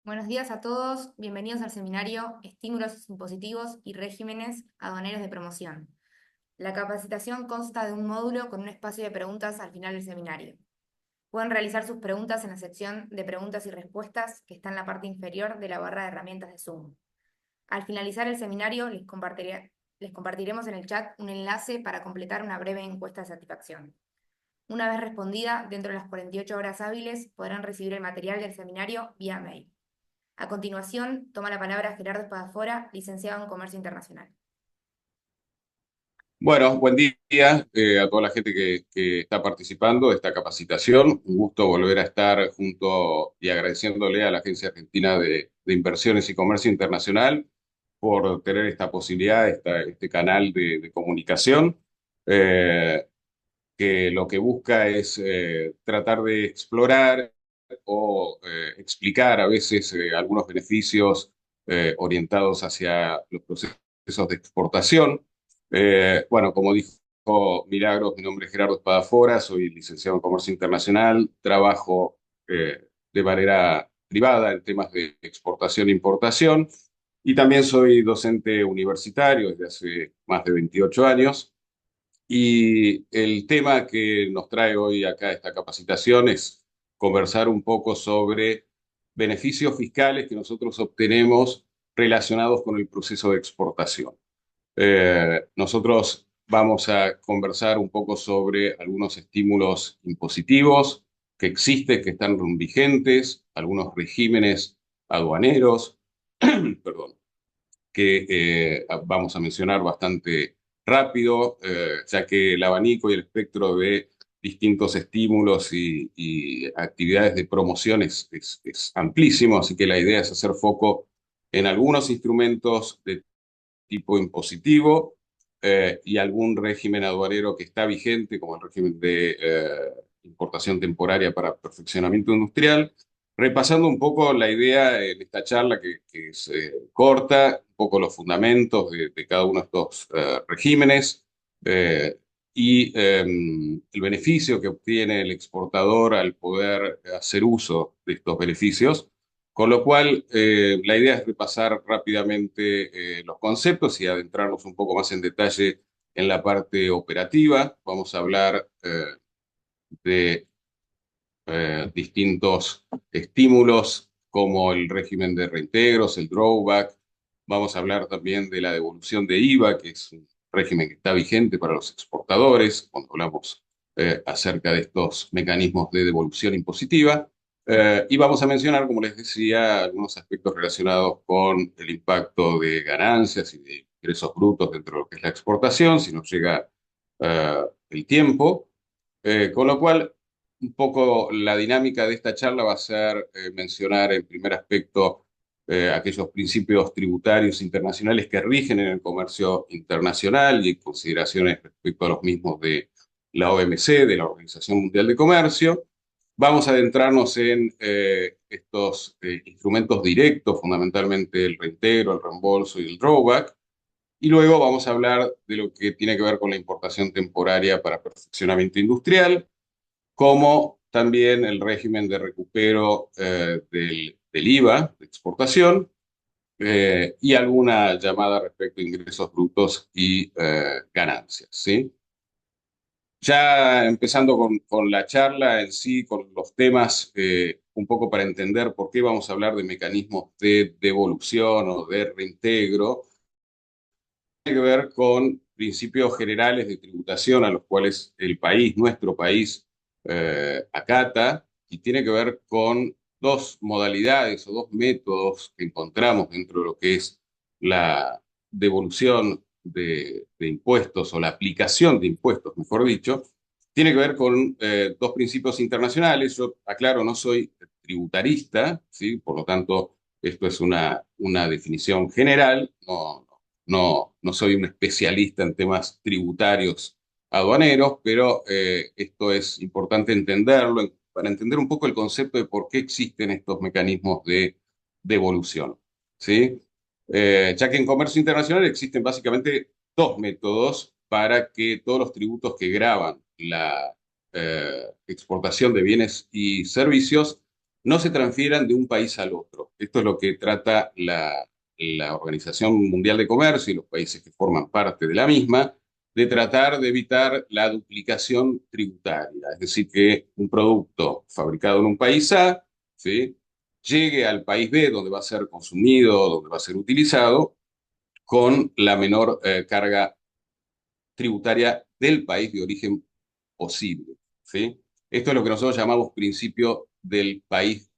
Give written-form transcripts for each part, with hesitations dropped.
Buenos días a todos, bienvenidos al seminario Estímulos impositivos y regímenes aduaneros de promoción. La capacitación consta de un módulo con un espacio de preguntas al final del seminario. Pueden realizar sus preguntas en la sección de preguntas y respuestas que está en la parte inferior de la barra de herramientas de Zoom. Al finalizar el seminario les compartiremos en el chat un enlace para completar una breve encuesta de satisfacción. Una vez respondida, dentro de las 48 horas hábiles, podrán recibir el material del seminario vía mail. A continuación, toma la palabra Gerardo Espadafora, licenciado en Comercio Internacional. Bueno, buen día a toda la gente que está participando de esta capacitación. Un gusto volver a estar junto y agradeciéndole a la Agencia Argentina de Inversiones y Comercio Internacional por tener esta posibilidad, este canal de comunicación, eh, que lo que busca es tratar de explorar o explicar a veces algunos beneficios orientados hacia los procesos de exportación. Bueno, como dijo Milagros, mi nombre es Gerardo Espadafora, soy licenciado en Comercio Internacional, trabajo de manera privada en temas de exportación e importación y también soy docente universitario desde hace más de 28 años. Y el tema que nos trae hoy acá esta capacitación es conversar un poco sobre beneficios fiscales que nosotros obtenemos relacionados con el proceso de exportación. Nosotros vamos a conversar un poco sobre algunos estímulos impositivos que existen, que están vigentes, algunos regímenes aduaneros, perdón, que vamos a mencionar bastante rápido, ya que el abanico y el espectro de distintos estímulos y actividades de promoción es amplísimo, así que la idea es hacer foco en algunos instrumentos de tipo impositivo y algún régimen aduanero que está vigente, como el régimen de importación temporaria para perfeccionamiento industrial, repasando un poco la idea en esta charla que es corta, un poco los fundamentos de cada uno de estos regímenes y el beneficio que obtiene el exportador al poder hacer uso de estos beneficios. Con lo cual, la idea es repasar rápidamente los conceptos y adentrarnos un poco más en detalle en la parte operativa. Vamos a hablar de distintos estímulos como el régimen de reintegros, el drawback. Vamos a hablar también de la devolución de IVA, que es un régimen que está vigente para los exportadores, cuando hablamos acerca de estos mecanismos de devolución impositiva. Y vamos a mencionar, como les decía, algunos aspectos relacionados con el impacto de ganancias y de ingresos brutos dentro de lo que es la exportación, si nos llega el tiempo. Con lo cual, un poco la dinámica de esta charla va a ser mencionar en primer aspecto aquellos principios tributarios internacionales que rigen en el comercio internacional y consideraciones respecto a los mismos de la OMC, de la Organización Mundial de Comercio. Vamos a adentrarnos en estos instrumentos directos, fundamentalmente el reintegro, el reembolso y el drawback. Y luego vamos a hablar de lo que tiene que ver con la importación temporaria para perfeccionamiento industrial, como también el régimen de recupero del IVA de exportación y alguna llamada respecto a ingresos brutos y ganancias, ¿sí? Ya empezando con la charla en sí, con los temas, un poco para entender por qué vamos a hablar de mecanismos de devolución o de reintegro, tiene que ver con principios generales de tributación a los cuales el país, nuestro país, acata, y tiene que ver con dos modalidades o dos métodos que encontramos dentro de lo que es la devolución de impuestos o la aplicación de impuestos, mejor dicho, tiene que ver con dos principios internacionales. Yo aclaro, no soy tributarista, ¿sí? Por lo tanto, esto es una definición general, no soy un especialista en temas tributarios aduaneros, pero esto es importante entenderlo para entender un poco el concepto de por qué existen estos mecanismos de devolución, ¿sí? Ya que en comercio internacional existen básicamente dos métodos para que todos los tributos que gravan la exportación de bienes y servicios no se transfieran de un país al otro. Esto es lo que trata la Organización Mundial de Comercio y los países que forman parte de la misma, de tratar de evitar la duplicación tributaria. Es decir, que un producto fabricado en un país A, ¿sí?, llegue al país B, donde va a ser consumido, donde va a ser utilizado, con la menor carga tributaria del país de origen posible. ¿Sí? Esto es lo que nosotros llamamos principio del país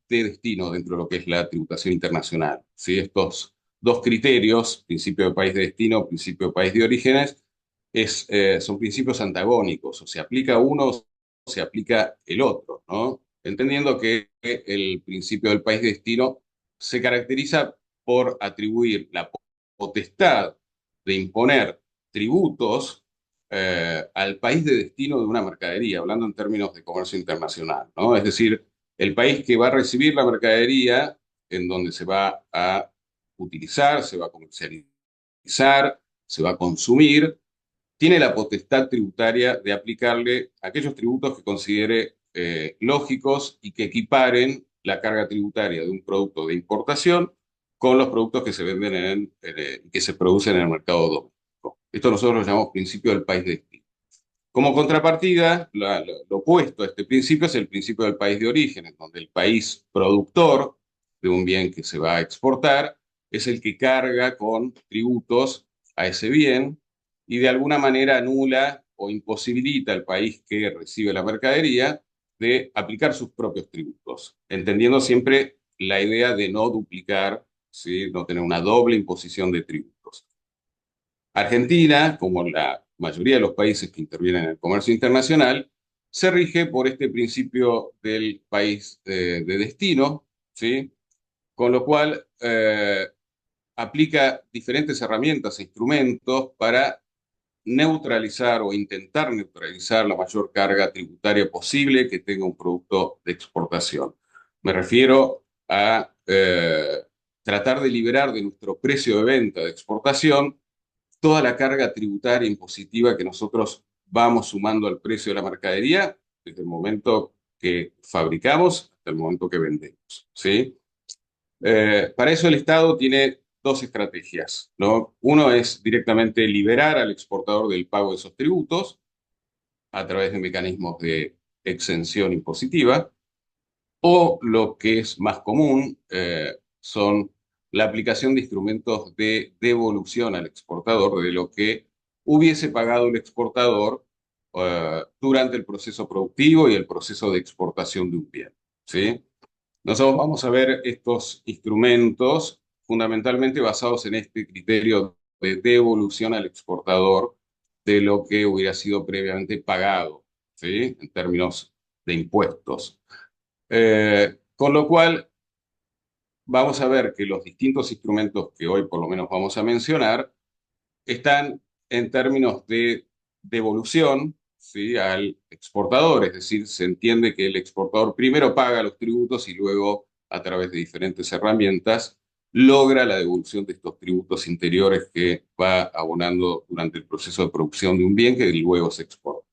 de destino dentro de lo que es la tributación internacional. ¿Sí? Estos dos criterios, principio de país de destino, principio de país de orígenes, son principios antagónicos, o se aplica uno o se aplica el otro, ¿no? Entendiendo que el principio del país de destino se caracteriza por atribuir la potestad de imponer tributos al país de destino de una mercadería, hablando en términos de comercio internacional, ¿no? Es decir, el país que va a recibir la mercadería en donde se va a utilizar, se va a comercializar, se va a consumir, tiene la potestad tributaria de aplicarle aquellos tributos que considere lógicos y que equiparen la carga tributaria de un producto de importación con los productos que se venden que se producen en el mercado doméstico. Esto nosotros lo llamamos principio del país de destino. Como contrapartida, lo opuesto a este principio es el principio del país de origen, en donde el país productor de un bien que se va a exportar es el que carga con tributos a ese bien y de alguna manera anula o imposibilita al país que recibe la mercadería de aplicar sus propios tributos, entendiendo siempre la idea de no duplicar, ¿sí?, no tener una doble imposición de tributos. Argentina, como la mayoría de los países que intervienen en el comercio internacional, se rige por este principio del país de destino, ¿sí? Con lo cual aplica diferentes herramientas e instrumentos para neutralizar o intentar neutralizar la mayor carga tributaria posible que tenga un producto de exportación. Me refiero a tratar de liberar de nuestro precio de venta de exportación toda la carga tributaria impositiva que nosotros vamos sumando al precio de la mercadería desde el momento que fabricamos hasta el momento que vendemos, ¿sí? Para eso el Estado tiene dos estrategias, ¿no? Uno es directamente liberar al exportador del pago de esos tributos a través de mecanismos de exención impositiva, o lo que es más común son la aplicación de instrumentos de devolución al exportador de lo que hubiese pagado el exportador durante el proceso productivo y el proceso de exportación de un bien. ¿Sí? Nosotros vamos a ver estos instrumentos fundamentalmente basados en este criterio de devolución al exportador de lo que hubiera sido previamente pagado, ¿sí?, en términos de impuestos. Con lo cual, vamos a ver que los distintos instrumentos que hoy por lo menos vamos a mencionar están en términos de devolución, ¿sí?, al exportador, es decir, se entiende que el exportador primero paga los tributos y luego, a través de diferentes herramientas, logra la devolución de estos tributos interiores que va abonando durante el proceso de producción de un bien que luego se exporta.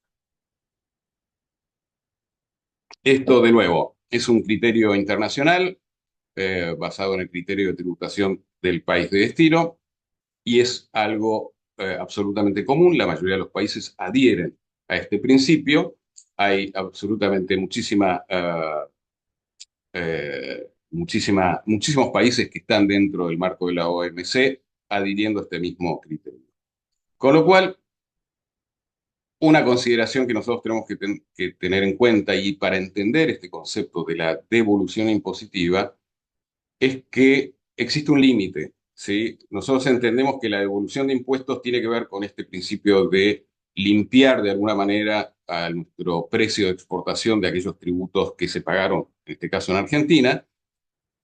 Esto, de nuevo, es un criterio internacional basado en el criterio de tributación del país de destino y es algo absolutamente común. La mayoría de los países adhieren a este principio. Hay absolutamente muchísimos países que están dentro del marco de la OMC adhiriendo a este mismo criterio. Con lo cual, una consideración que nosotros tenemos que tener en cuenta y para entender este concepto de la devolución impositiva es que existe un límite, ¿sí? Nosotros entendemos que la devolución de impuestos tiene que ver con este principio de limpiar de alguna manera a nuestro precio de exportación de aquellos tributos que se pagaron, en este caso en Argentina.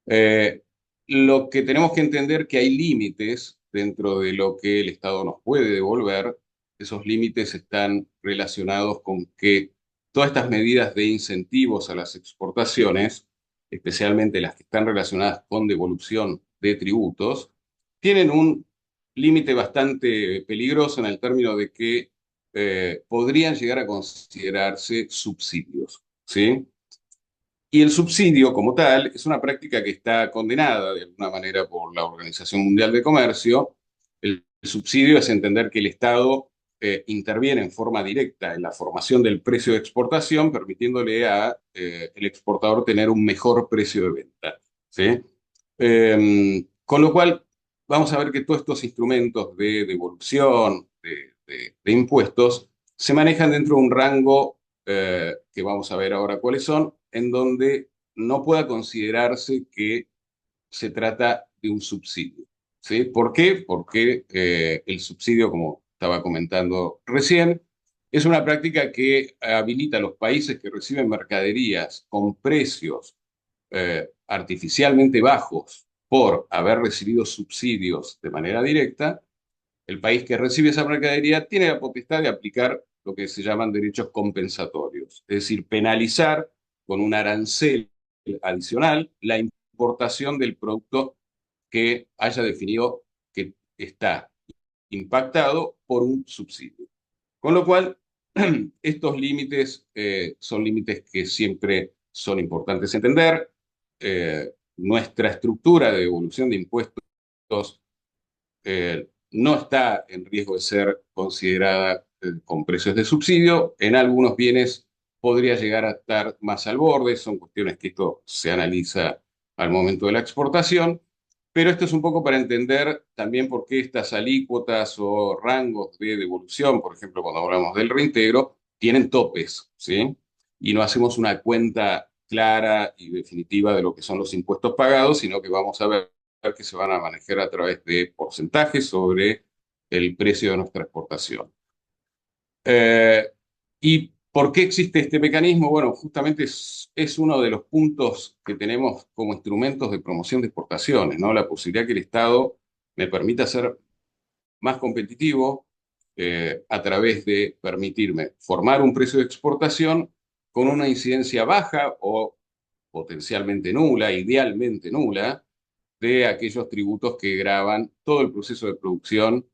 Eh, lo que tenemos que entender que hay límites dentro de lo que el Estado nos puede devolver. Esos límites están relacionados con que todas estas medidas de incentivos a las exportaciones, especialmente las que están relacionadas con devolución de tributos, tienen un límite bastante peligroso en el término de que podrían llegar a considerarse subsidios, ¿sí? Y el subsidio como tal es una práctica que está condenada de alguna manera por la Organización Mundial de Comercio. El subsidio es entender que el Estado interviene en forma directa en la formación del precio de exportación, permitiéndole a el exportador tener un mejor precio de venta. ¿Sí? Con lo cual, vamos a ver que todos estos instrumentos de devolución de impuestos se manejan dentro de un rango que vamos a ver ahora cuáles son, en donde no pueda considerarse que se trata de un subsidio. ¿Sí? ¿Por qué? Porque el subsidio, como estaba comentando recién, es una práctica que habilita a los países que reciben mercaderías con precios artificialmente bajos por haber recibido subsidios de manera directa. El país que recibe esa mercadería tiene la potestad de aplicar lo que se llaman derechos compensatorios, es decir, penalizar con un arancel adicional la importación del producto que haya definido que está impactado por un subsidio. Con lo cual, estos límites son límites que siempre son importantes entender. Nuestra estructura de devolución de impuestos no está en riesgo de ser considerada con precios de subsidio. En algunos bienes podría llegar a estar más al borde, son cuestiones que esto se analiza al momento de la exportación, pero esto es un poco para entender también por qué estas alícuotas o rangos de devolución, por ejemplo, cuando hablamos del reintegro, tienen topes, ¿sí? Y no hacemos una cuenta clara y definitiva de lo que son los impuestos pagados, sino que vamos a ver que se van a manejar a través de porcentajes sobre el precio de nuestra exportación. Eh, ¿Y por qué existe este mecanismo? Bueno, justamente es uno de los puntos que tenemos como instrumentos de promoción de exportaciones, ¿no? La posibilidad que el Estado me permita ser más competitivo a través de permitirme formar un precio de exportación con una incidencia baja o potencialmente nula, idealmente nula, de aquellos tributos que graban todo el proceso de producción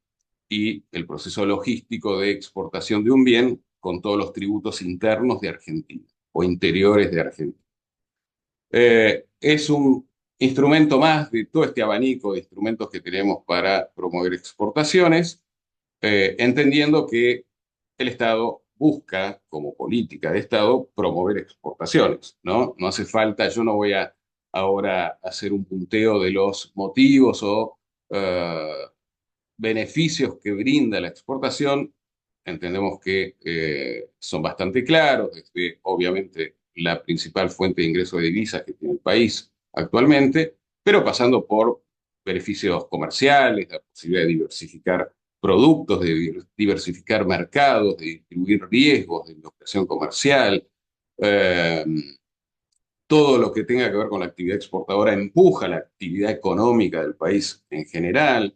y el proceso logístico de exportación de un bien con todos los tributos internos de Argentina o interiores de Argentina. Es un instrumento más de todo este abanico de instrumentos que tenemos para promover exportaciones, entendiendo que el Estado busca, como política de Estado, promover exportaciones, ¿no? No hace falta, yo no voy a ahora hacer un punteo de los motivos o beneficios que brinda la exportación. Entendemos que son bastante claros, obviamente la principal fuente de ingreso de divisas que tiene el país actualmente, pero pasando por beneficios comerciales, la posibilidad de diversificar productos, de diversificar mercados, de distribuir riesgos de inversión comercial. Eh, Todo lo que tenga que ver con la actividad exportadora empuja la actividad económica del país en general,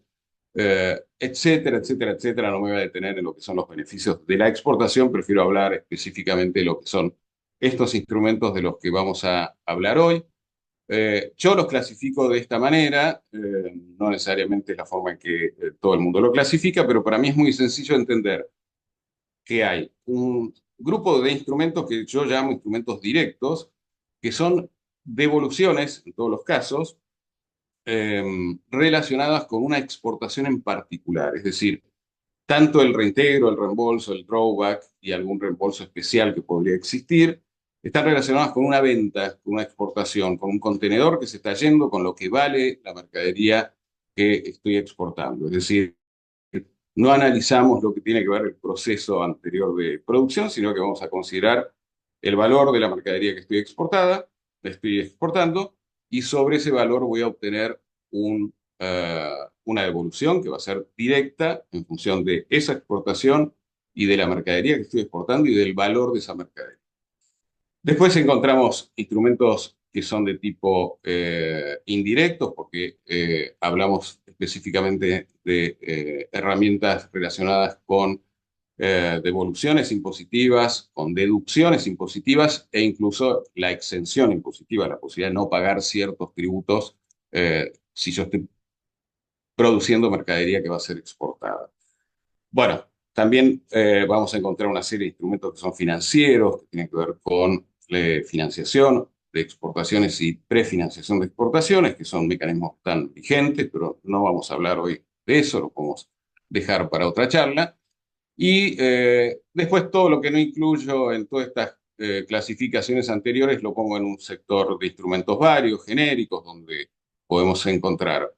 etcétera, etcétera, etcétera. No me voy a detener en lo que son los beneficios de la exportación, prefiero hablar específicamente de lo que son estos instrumentos de los que vamos a hablar hoy. Yo los clasifico de esta manera, no necesariamente es la forma en que todo el mundo lo clasifica, pero para mí es muy sencillo entender que hay un grupo de instrumentos que yo llamo instrumentos directos, que son devoluciones, en todos los casos, eh, relacionadas con una exportación en particular. Es decir, tanto el reintegro, el reembolso, el drawback y algún reembolso especial que podría existir, están relacionadas con una venta, con una exportación, con un contenedor que se está yendo, con lo que vale la mercadería que estoy exportando. Es decir, no analizamos lo que tiene que ver el proceso anterior de producción, sino que vamos a considerar el valor de la mercadería que estoy exportando, y sobre ese valor voy a obtener una devolución que va a ser directa en función de esa exportación y de la mercadería que estoy exportando y del valor de esa mercadería. Después encontramos instrumentos que son de tipo indirectos, porque hablamos específicamente de herramientas relacionadas con devoluciones impositivas, con deducciones impositivas e incluso la exención impositiva, la posibilidad de no pagar ciertos tributos si yo estoy produciendo mercadería que va a ser exportada. Bueno, también vamos a encontrar una serie de instrumentos que son financieros, que tienen que ver con financiación. de exportaciones y prefinanciación de exportaciones, que son mecanismos tan vigentes, pero no vamos a hablar hoy de eso, lo podemos dejar para otra charla. Y después todo lo que no incluyo en todas estas clasificaciones anteriores lo pongo en un sector de instrumentos varios, genéricos, donde podemos encontrar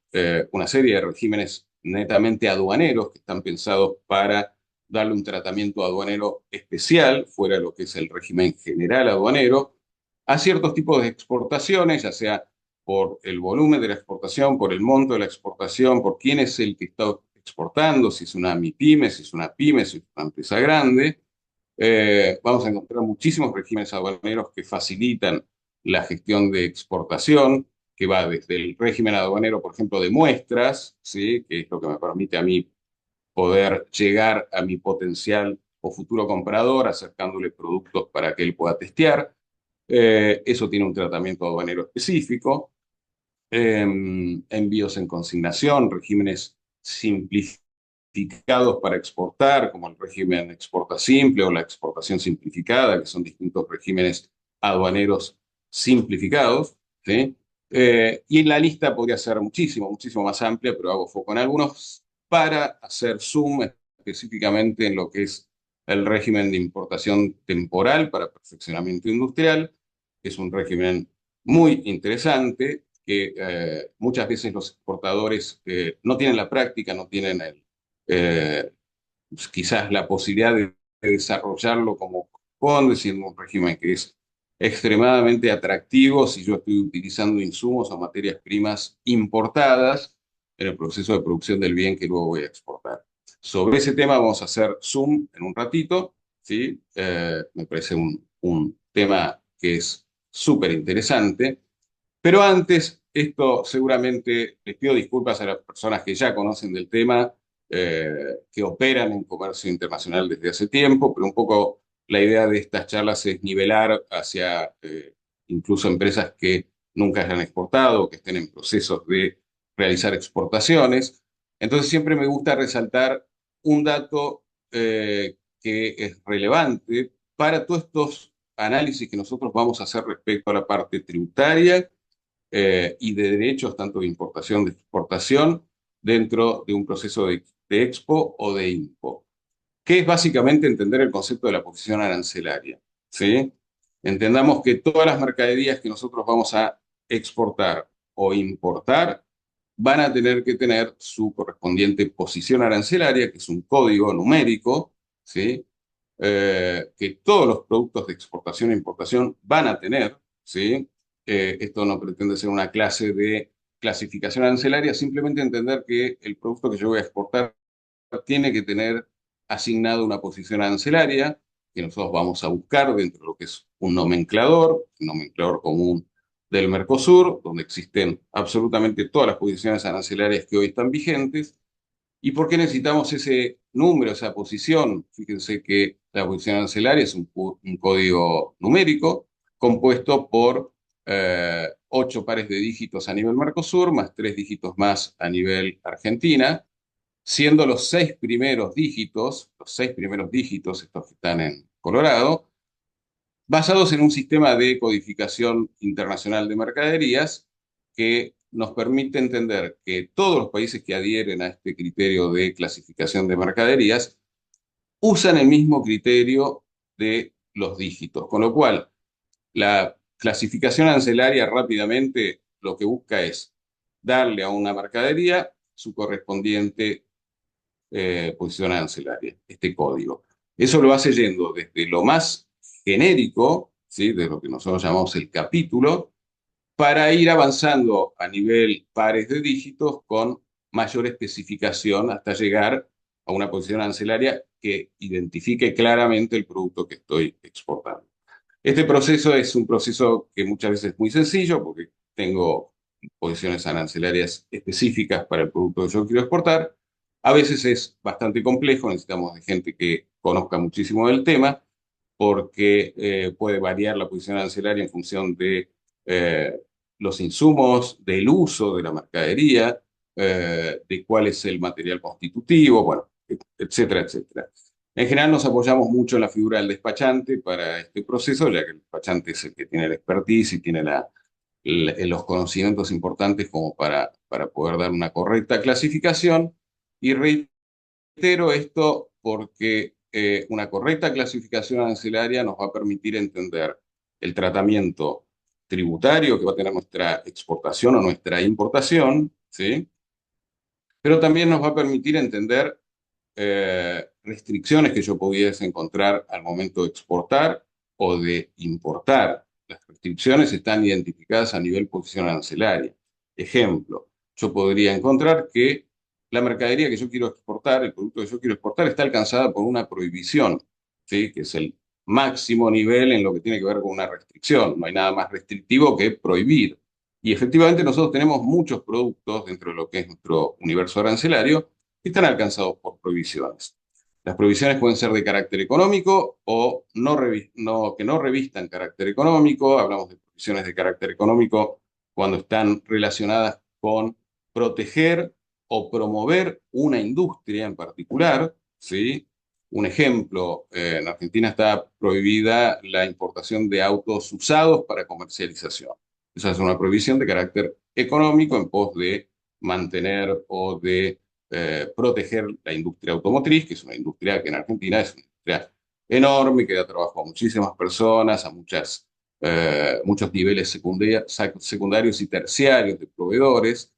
una serie de regímenes netamente aduaneros que están pensados para darle un tratamiento aduanero especial, fuera de lo que es el régimen general aduanero, a ciertos tipos de exportaciones, ya sea por el volumen de la exportación, por el monto de la exportación, por quién es el que está exportando, si es una MIPYME, si es una pyme, si es una empresa grande. Vamos a encontrar muchísimos regímenes aduaneros que facilitan la gestión de exportación, que va desde el régimen aduanero, por ejemplo, de muestras, ¿sí? Que es lo que me permite a mí poder llegar a mi potencial o futuro comprador acercándole productos para que él pueda testear. Eso tiene un tratamiento aduanero específico. Envíos en consignación, regímenes simplificados para exportar, como el régimen exporta simple o la exportación simplificada, que son distintos regímenes aduaneros simplificados, ¿sí? Y la lista podría ser muchísimo, muchísimo más amplia, pero hago foco en algunos para hacer zoom específicamente en lo que es el régimen de importación temporal para perfeccionamiento industrial, que es un régimen muy interesante que muchas veces los exportadores no tienen la práctica, no tienen eh, pues, quizás la posibilidad de desarrollarlo como corresponde, siendo un régimen que es extremadamente atractivo si yo estoy utilizando insumos o materias primas importadas en el proceso de producción del bien que luego voy a exportar. Sobre ese tema vamos a hacer zoom en un ratito, ¿sí? Me parece un tema que es súper interesante. Pero antes, esto seguramente les pido disculpas a las personas que ya conocen del tema, que operan en comercio internacional desde hace tiempo, pero un poco la idea de estas charlas es nivelar hacia incluso empresas que nunca hayan exportado, que estén en procesos de realizar exportaciones. Entonces siempre me gusta resaltar un dato que es relevante para todos estos análisis que nosotros vamos a hacer respecto a la parte tributaria y de derechos, tanto de importación de exportación, dentro de un proceso de Expo o de IMPO, que es básicamente entender el concepto de la posición arancelaria, ¿sí? Entendamos que todas las mercaderías que nosotros vamos a exportar o importar van a tener que tener su correspondiente posición arancelaria, que es un código numérico, ¿sí? Que todos los productos de exportación e importación van a tener, ¿sí? Esto no pretende ser una clase de clasificación arancelaria, simplemente entender que el producto que yo voy a exportar tiene que tener asignado una posición arancelaria que nosotros vamos a buscar dentro de lo que es un nomenclador común del Mercosur, donde existen absolutamente todas las posiciones arancelarias que hoy están vigentes. ¿Y por qué necesitamos ese número, esa posición? Fíjense que la posición arancelaria es un código numérico compuesto por 8 pares de dígitos a nivel Mercosur, más 3 dígitos más a nivel Argentina, siendo los 6 primeros dígitos, estos que están en Colorado, basados en un sistema de codificación internacional de mercaderías que nos permite entender que todos los países que adhieren a este criterio de clasificación de mercaderías usan el mismo criterio de los dígitos, con lo cual la clasificación arancelaria rápidamente lo que busca es darle a una mercadería su correspondiente posición arancelaria, este código. Eso lo hace yendo desde lo más genérico, ¿sí? De lo que nosotros llamamos el capítulo, para ir avanzando a nivel pares de dígitos con mayor especificación hasta llegar a una posición arancelaria que identifique claramente el producto que estoy exportando. Este proceso es un proceso que muchas veces es muy sencillo porque tengo posiciones arancelarias específicas para el producto que yo quiero exportar. A veces es bastante complejo, necesitamos de gente que conozca muchísimo del tema porque puede variar la posición arancelaria en función de eh, los insumos, del uso de la mercadería, de cuál es el material constitutivo, bueno, etcétera, etcétera. En general nos apoyamos mucho en la figura del despachante para este proceso, ya que el despachante es el que tiene la expertise y tiene los conocimientos importantes como para poder dar una correcta clasificación. Y reitero esto porque una correcta clasificación arancelaria nos va a permitir entender el tratamiento tributario que va a tener nuestra exportación o nuestra importación, ¿sí? Pero también nos va a permitir entender restricciones que yo pudiese encontrar al momento de exportar o de importar. Las restricciones están identificadas a nivel posición arancelaria. Ejemplo, yo podría encontrar que la mercadería que yo quiero exportar, el producto que yo quiero exportar, está alcanzada por una prohibición, ¿sí? Que es el máximo nivel en lo que tiene que ver con una restricción. No hay nada más restrictivo que prohibir. Y efectivamente nosotros tenemos muchos productos dentro de lo que es nuestro universo arancelario que están alcanzados por prohibiciones. Las prohibiciones pueden ser de carácter económico o que no revistan carácter económico. Hablamos de prohibiciones de carácter económico cuando están relacionadas con proteger o promover una industria en particular, ¿sí? Un ejemplo, en Argentina está prohibida la importación de autos usados para comercialización. Esa es una prohibición de carácter económico en pos de mantener o de proteger la industria automotriz, que es una industria que en Argentina es una industria enorme, que da trabajo a muchísimas personas, a muchos niveles secundarios y terciarios de proveedores,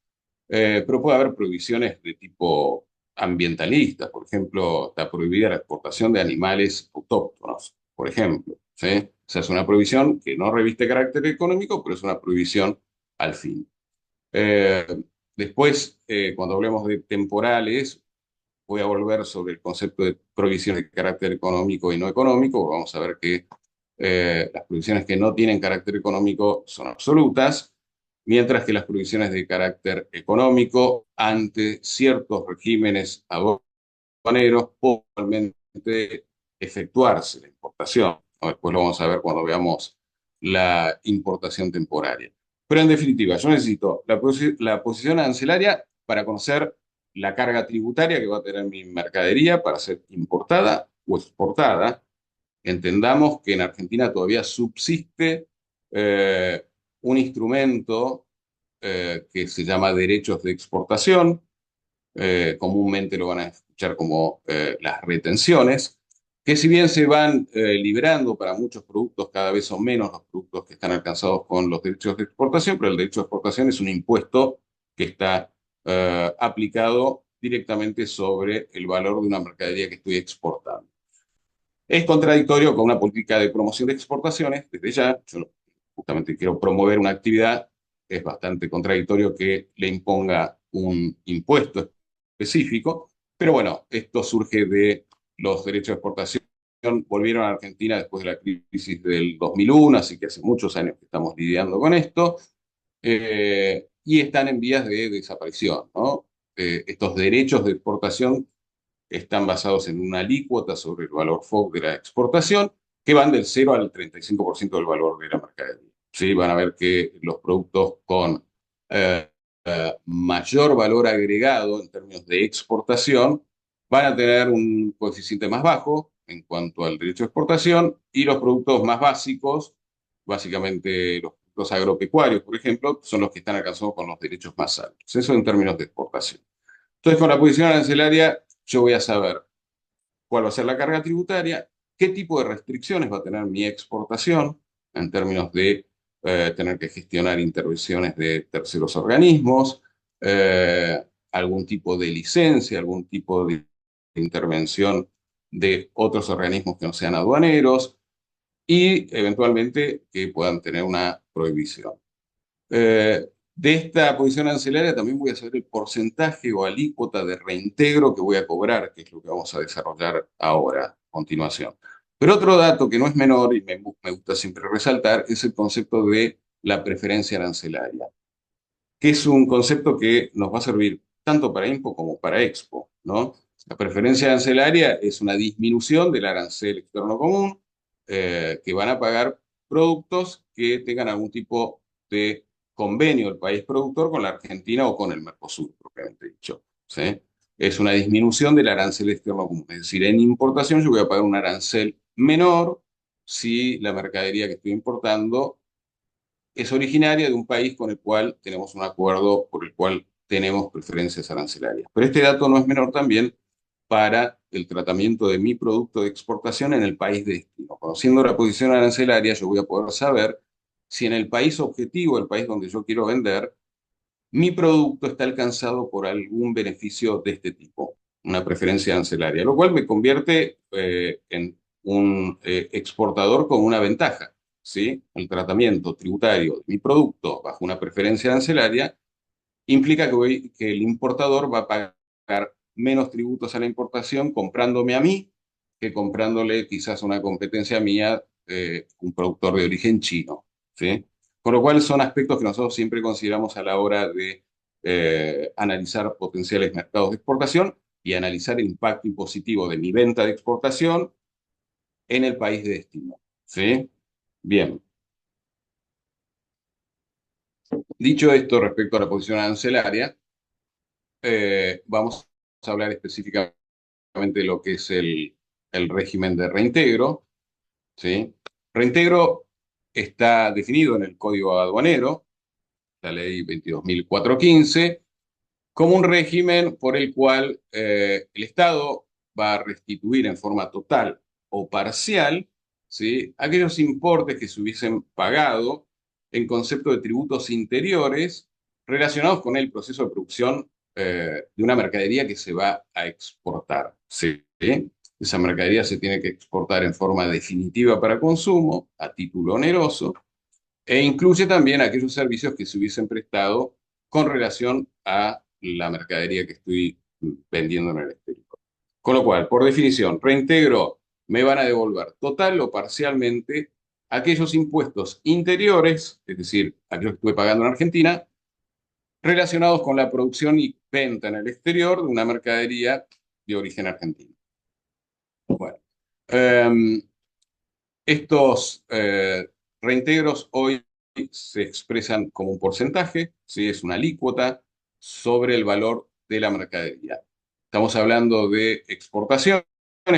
pero puede haber prohibiciones de tipo ambientalista. Por ejemplo, está prohibida la exportación de animales autóctonos, por ejemplo, ¿sí? O sea, es una prohibición que no reviste carácter económico, pero es una prohibición al fin. Eh, Después, cuando hablemos de temporales, voy a volver sobre el concepto de prohibiciones de carácter económico y no económico. Vamos a ver que las prohibiciones que no tienen carácter económico son absolutas, mientras que las prohibiciones de carácter económico ante ciertos regímenes aduaneros pueden efectuarse la importación, ¿no? Después lo vamos a ver cuando veamos la importación temporaria. Pero en definitiva, yo necesito la posición arancelaria para conocer la carga tributaria que va a tener mi mercadería para ser importada o exportada. Entendamos que en Argentina todavía subsiste un instrumento que se llama derechos de exportación, comúnmente lo van a escuchar como las retenciones, que si bien se van liberando para muchos productos, cada vez son menos los productos que están alcanzados con los derechos de exportación, pero el derecho de exportación es un impuesto que está aplicado directamente sobre el valor de una mercadería que estoy exportando. Es contradictorio con una política de promoción de exportaciones, desde ya, yo justamente quiero promover una actividad, es bastante contradictorio que le imponga un impuesto específico, pero bueno, esto surge de los derechos de exportación, volvieron a Argentina después de la crisis del 2001, así que hace muchos años que estamos lidiando con esto, y están en vías de desaparición, ¿no? Estos derechos de exportación están basados en una alícuota sobre el valor FOB de la exportación, que van del 0 al 35% del valor de la mercadería. ¿Sí? Van a ver que los productos con eh, mayor valor agregado en términos de exportación van a tener un coeficiente más bajo en cuanto al derecho de exportación y los productos más básicos, básicamente los productos agropecuarios, por ejemplo, son los que están alcanzados con los derechos más altos. Eso en términos de exportación. Entonces, con la posición arancelaria, yo voy a saber cuál va a ser la carga tributaria, qué tipo de restricciones va a tener mi exportación en términos de tener que gestionar intervenciones de terceros organismos, algún tipo de licencia, algún tipo de intervención de otros organismos que no sean aduaneros y eventualmente que puedan tener una prohibición. De esta posición arancelaria también voy a saber el porcentaje o alícuota de reintegro que voy a cobrar, que es lo que vamos a desarrollar ahora, a continuación. Pero otro dato que no es menor y me gusta siempre resaltar es el concepto de la preferencia arancelaria, que es un concepto que nos va a servir tanto para IMPO como para EXPO, ¿no? La preferencia arancelaria es una disminución del arancel externo común que van a pagar productos que tengan algún tipo de convenio del país productor con la Argentina o con el Mercosur, propiamente dicho, ¿sí? es una disminución del arancel externo común. Es decir, en importación yo voy a pagar un arancel menor si la mercadería que estoy importando es originaria de un país con el cual tenemos un acuerdo por el cual tenemos preferencias arancelarias. Pero este dato no es menor también para el tratamiento de mi producto de exportación en el país de destino. Conociendo la posición arancelaria, yo voy a poder saber si en el país objetivo, el país donde yo quiero vender, mi producto está alcanzado por algún beneficio de este tipo, una preferencia arancelaria, lo cual me convierte en un exportador con una ventaja, ¿sí? El tratamiento tributario de mi producto bajo una preferencia arancelaria implica que el importador va a pagar menos tributos a la importación comprándome a mí que comprándole quizás a una competencia mía, un productor de origen chino, ¿sí? Con lo cual son aspectos que nosotros siempre consideramos a la hora de analizar potenciales mercados de exportación y analizar el impacto impositivo de mi venta de exportación en el país de destino, ¿sí? Bien, dicho esto respecto a la posición arancelaria, vamos a hablar específicamente de lo que es el régimen de reintegro, ¿sí? Reintegro está definido en el Código Aduanero, la ley 22.415, como un régimen por el cual el Estado va a restituir en forma total o parcial, ¿sí? Aquellos importes que se hubiesen pagado en concepto de tributos interiores relacionados con el proceso de producción de una mercadería que se va a exportar, ¿sí? Esa mercadería se tiene que exportar en forma definitiva para consumo, a título oneroso, e incluye también aquellos servicios que se hubiesen prestado con relación a la mercadería que estoy vendiendo en el exterior. Con lo cual, por definición, reintegro, me van a devolver total o parcialmente aquellos impuestos interiores, es decir, aquellos que estuve pagando en Argentina, relacionados con la producción y venta en el exterior de una mercadería de origen argentino. Bueno, eh, estos reintegros hoy se expresan como un porcentaje, ¿sí? Es una alícuota sobre el valor de la mercadería. Estamos hablando de exportaciones,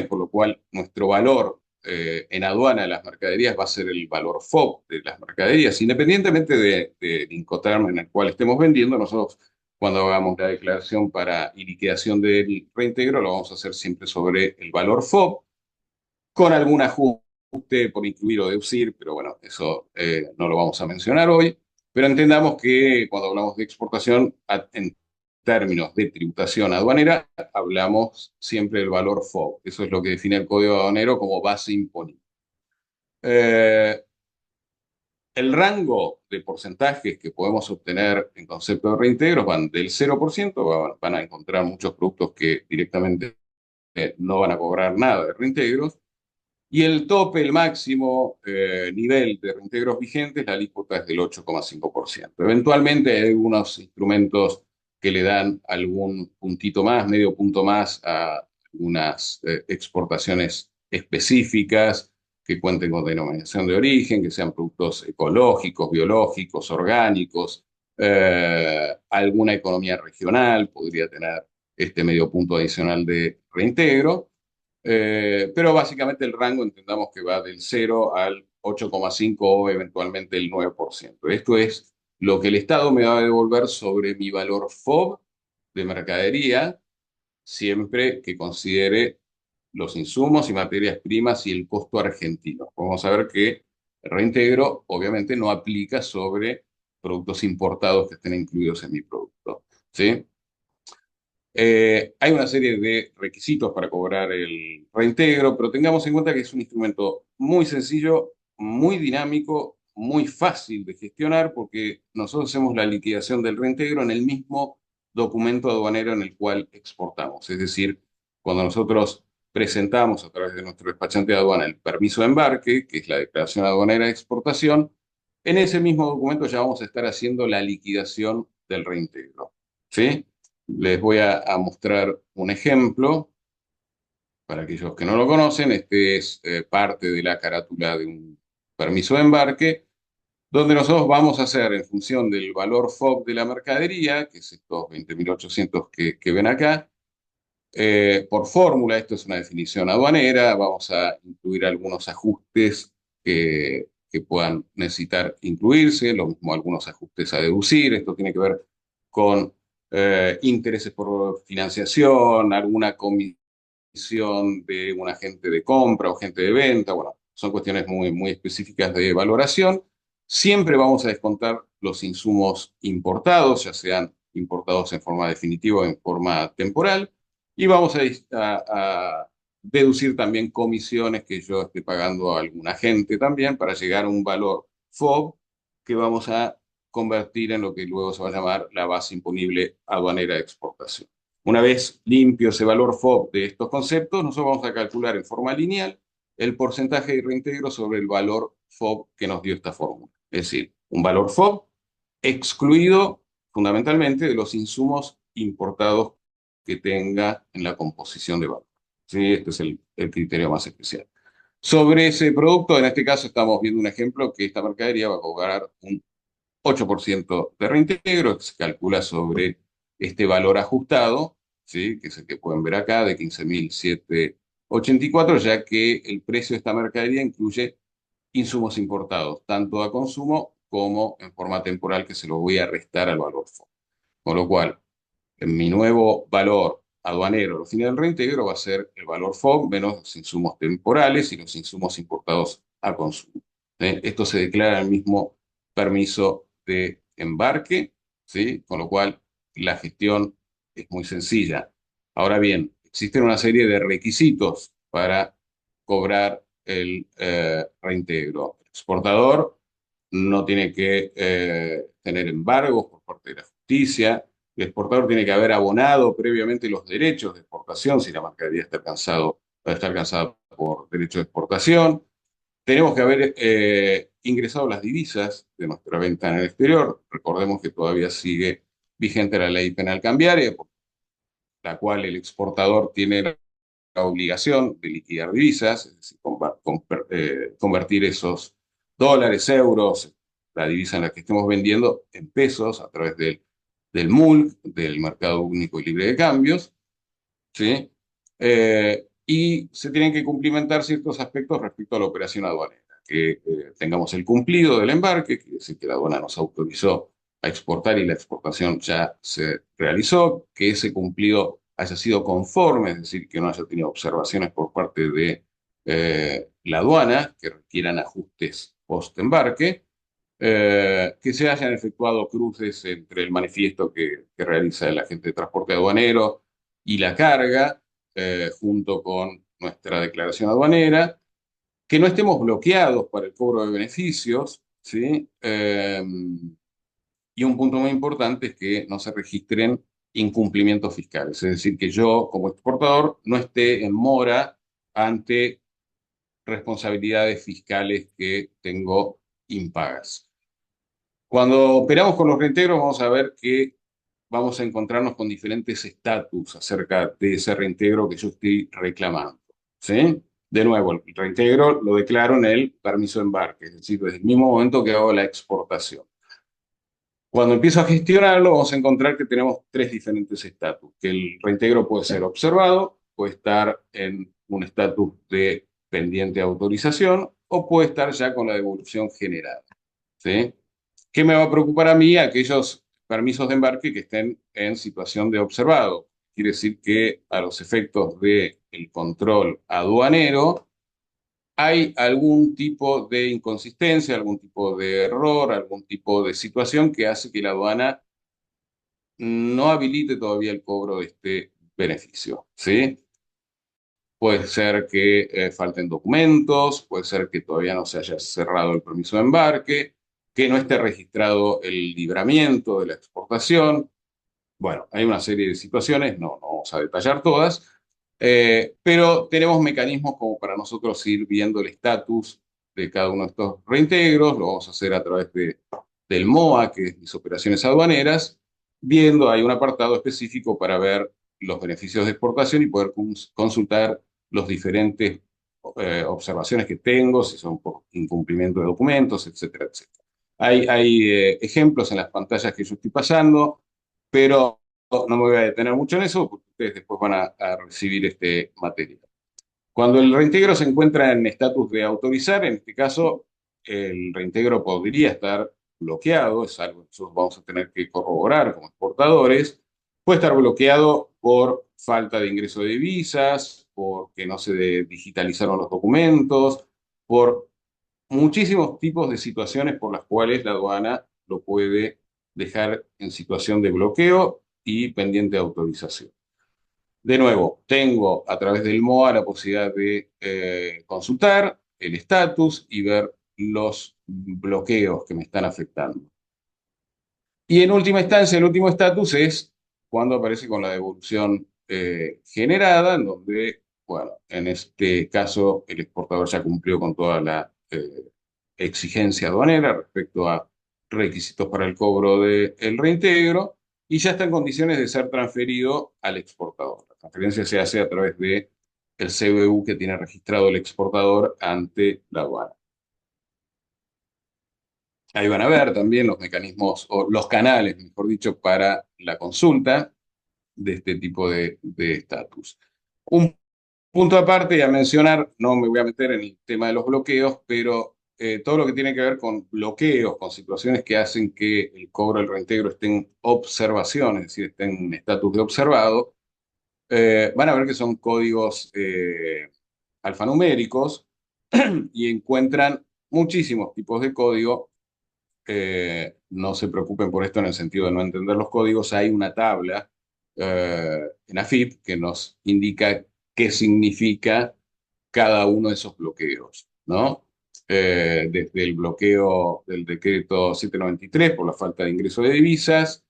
por lo cual nuestro valor en aduana de las mercaderías va a ser el valor FOB de las mercaderías, independientemente del Incoterm en el cual estemos vendiendo. Nosotros, cuando hagamos la declaración para y liquidación del reintegro, lo vamos a hacer siempre sobre el valor FOB con algún ajuste por incluir o deducir, pero bueno, eso no lo vamos a mencionar hoy. Pero entendamos que cuando hablamos de exportación, en términos de tributación aduanera, hablamos siempre del valor FOB. Eso es lo que define el Código Aduanero como base imponible. Eh, el rango de porcentajes que podemos obtener en concepto de reintegros van del 0%, van a encontrar muchos productos que directamente no van a cobrar nada de reintegros, y el tope, el máximo nivel de reintegros vigentes, la alícuota es del 8,5%. Eventualmente hay algunos instrumentos que le dan algún puntito más, medio punto más a algunas exportaciones específicas que cuenten con denominación de origen, que sean productos ecológicos, biológicos, orgánicos, alguna economía regional podría tener este medio punto adicional de reintegro. Pero básicamente el rango entendamos que va del 0 al 8,5 o eventualmente el 9%. Esto es lo que el Estado me va a devolver sobre mi valor FOB de mercadería, siempre que considere los insumos y materias primas y el costo argentino. Vamos a ver que el reintegro obviamente no aplica sobre productos importados que estén incluidos en mi producto, ¿sí? Hay una serie de requisitos para cobrar el reintegro, pero tengamos en cuenta que es un instrumento muy sencillo, muy dinámico, muy fácil de gestionar, porque nosotros hacemos la liquidación del reintegro en el mismo documento aduanero en el cual exportamos. Es decir, cuando nosotros presentamos a través de nuestro despachante de aduana el permiso de embarque, que es la declaración aduanera de exportación, en ese mismo documento ya vamos a estar haciendo la liquidación del reintegro. ¿Sí? Les voy a mostrar un ejemplo para aquellos que no lo conocen. Este es parte de la carátula de un permiso de embarque, donde nosotros vamos a hacer en función del valor FOB de la mercadería, que es estos 20.800 que ven acá, Por fórmula, esto es una definición aduanera, vamos a incluir algunos ajustes que puedan necesitar incluirse, lo mismo algunos ajustes a deducir, esto tiene que ver con intereses por financiación, alguna comisión de un agente de compra o agente de venta, bueno, son cuestiones muy específicas de valoración. Siempre vamos a descontar los insumos importados, ya sean importados en forma definitiva o en forma temporal, y vamos a deducir también comisiones que yo esté pagando a algún agente también para llegar a un valor FOB que vamos a convertir en lo que luego se va a llamar la base imponible aduanera de exportación. Una vez limpio ese valor FOB de estos conceptos, nosotros vamos a calcular en forma lineal el porcentaje de reintegro sobre el valor FOB que nos dio esta fórmula. Es decir, un valor FOB excluido fundamentalmente de los insumos importados que tenga en la composición de valor. ¿Sí? Este es el criterio más especial. Sobre ese producto, en este caso estamos viendo un ejemplo que esta mercadería va a cobrar un 8% de reintegro, que se calcula sobre este valor ajustado, ¿sí? Que es el que pueden ver acá, de 15.784, ya que el precio de esta mercadería incluye insumos importados, tanto a consumo como en forma temporal, que se lo voy a restar al valor FOB. Con lo cual, en mi nuevo valor aduanero al final del reintegro va a ser el valor FOB menos los insumos temporales y los insumos importados a consumo. Esto se declara en el mismo permiso de embarque, ¿sí? Con lo cual la gestión es muy sencilla. Ahora bien, existen una serie de requisitos para cobrar el reintegro. El exportador no tiene que tener embargos por parte de la justicia. El exportador tiene que haber abonado previamente los derechos de exportación si la mercadería está alcanzada por derechos de exportación. Tenemos que haber ingresado las divisas de nuestra venta en el exterior. Recordemos que todavía sigue vigente la ley penal cambiaria, por la cual el exportador tiene la obligación de liquidar divisas, es decir, convertir esos dólares, euros, la divisa en la que estemos vendiendo en pesos a través del MULC, del Mercado Único y Libre de Cambios, ¿sí? Y se tienen que cumplimentar ciertos aspectos respecto a la operación aduanera, que tengamos el cumplido del embarque, que es decir, que la aduana nos autorizó a exportar y la exportación ya se realizó, que ese cumplido haya sido conforme, es decir, que no haya tenido observaciones por parte de la aduana que requieran ajustes post-embarque, que se hayan efectuado cruces entre el manifiesto que realiza el agente de transporte aduanero y la carga, junto con nuestra declaración aduanera, que no estemos bloqueados para el cobro de beneficios, ¿sí? Y un punto muy importante es que no se registren incumplimientos fiscales, es decir, que yo como exportador no esté en mora ante responsabilidades fiscales que tengo impagas. Cuando operamos con los reintegros, vamos a ver que vamos a encontrarnos con diferentes estatus acerca de ese reintegro que yo estoy reclamando. ¿Sí? De nuevo, el reintegro lo declaro en el permiso de embarque, es decir, desde el mismo momento que hago la exportación. Cuando empiezo a gestionarlo, vamos a encontrar que tenemos tres diferentes estatus, que el reintegro puede ser observado, puede estar en un estatus de pendiente de autorización o puede estar ya con la devolución generada. ¿Sí? ¿Qué me va a preocupar a mí? Aquellos permisos de embarque que estén en situación de observado. Quiere decir que a los efectos del control aduanero hay algún tipo de inconsistencia, algún tipo de error, algún tipo de situación que hace que la aduana no habilite todavía el cobro de este beneficio. ¿Sí? Puede ser que falten documentos, puede ser que todavía no se haya cerrado el permiso de embarque, que no esté registrado el libramiento de la exportación. Bueno, hay una serie de situaciones, no vamos a detallar todas, pero tenemos mecanismos como para nosotros ir viendo el estatus de cada uno de estos reintegros. Lo vamos a hacer a través del MOA, que es mis operaciones aduaneras, viendo, hay un apartado específico para ver los beneficios de exportación y poder consultar los diferentes observaciones que tengo, si son por incumplimiento de documentos, etcétera, etcétera. Hay ejemplos en las pantallas que yo estoy pasando, pero no me voy a detener mucho en eso, porque ustedes después van a recibir este material. Cuando el reintegro se encuentra en estatus de autorizar, en este caso, el reintegro podría estar bloqueado, es algo que nosotros vamos a tener que corroborar como exportadores. Puede estar bloqueado por falta de ingreso de divisas, porque no se digitalizaron los documentos, por muchísimos tipos de situaciones por las cuales la aduana lo puede dejar en situación de bloqueo y pendiente de autorización. De nuevo, tengo a través del MOA la posibilidad de consultar el estatus y ver los bloqueos que me están afectando. Y en última instancia, el último estatus es cuando aparece con la devolución generada, en donde, bueno, en este caso el exportador ya cumplió con toda la exigencia aduanera respecto a requisitos para el cobro del reintegro y ya está en condiciones de ser transferido al exportador. La transferencia se hace a través de el CBU que tiene registrado el exportador ante la aduana. Ahí van a ver también los mecanismos o los canales, mejor dicho, para la consulta de este tipo de estatus. Un punto aparte y a mencionar, no me voy a meter en el tema de los bloqueos, pero todo lo que tiene que ver con bloqueos, con situaciones que hacen que el cobro del reintegro esté en observación, es decir, esté en estatus de observado, van a ver que son códigos alfanuméricos y encuentran muchísimos tipos de código. No se preocupen por esto en el sentido de no entender los códigos. Hay una tabla en AFIP que nos indica qué significa cada uno de esos bloqueos, ¿no? Desde el bloqueo del decreto 793 por la falta de ingreso de divisas,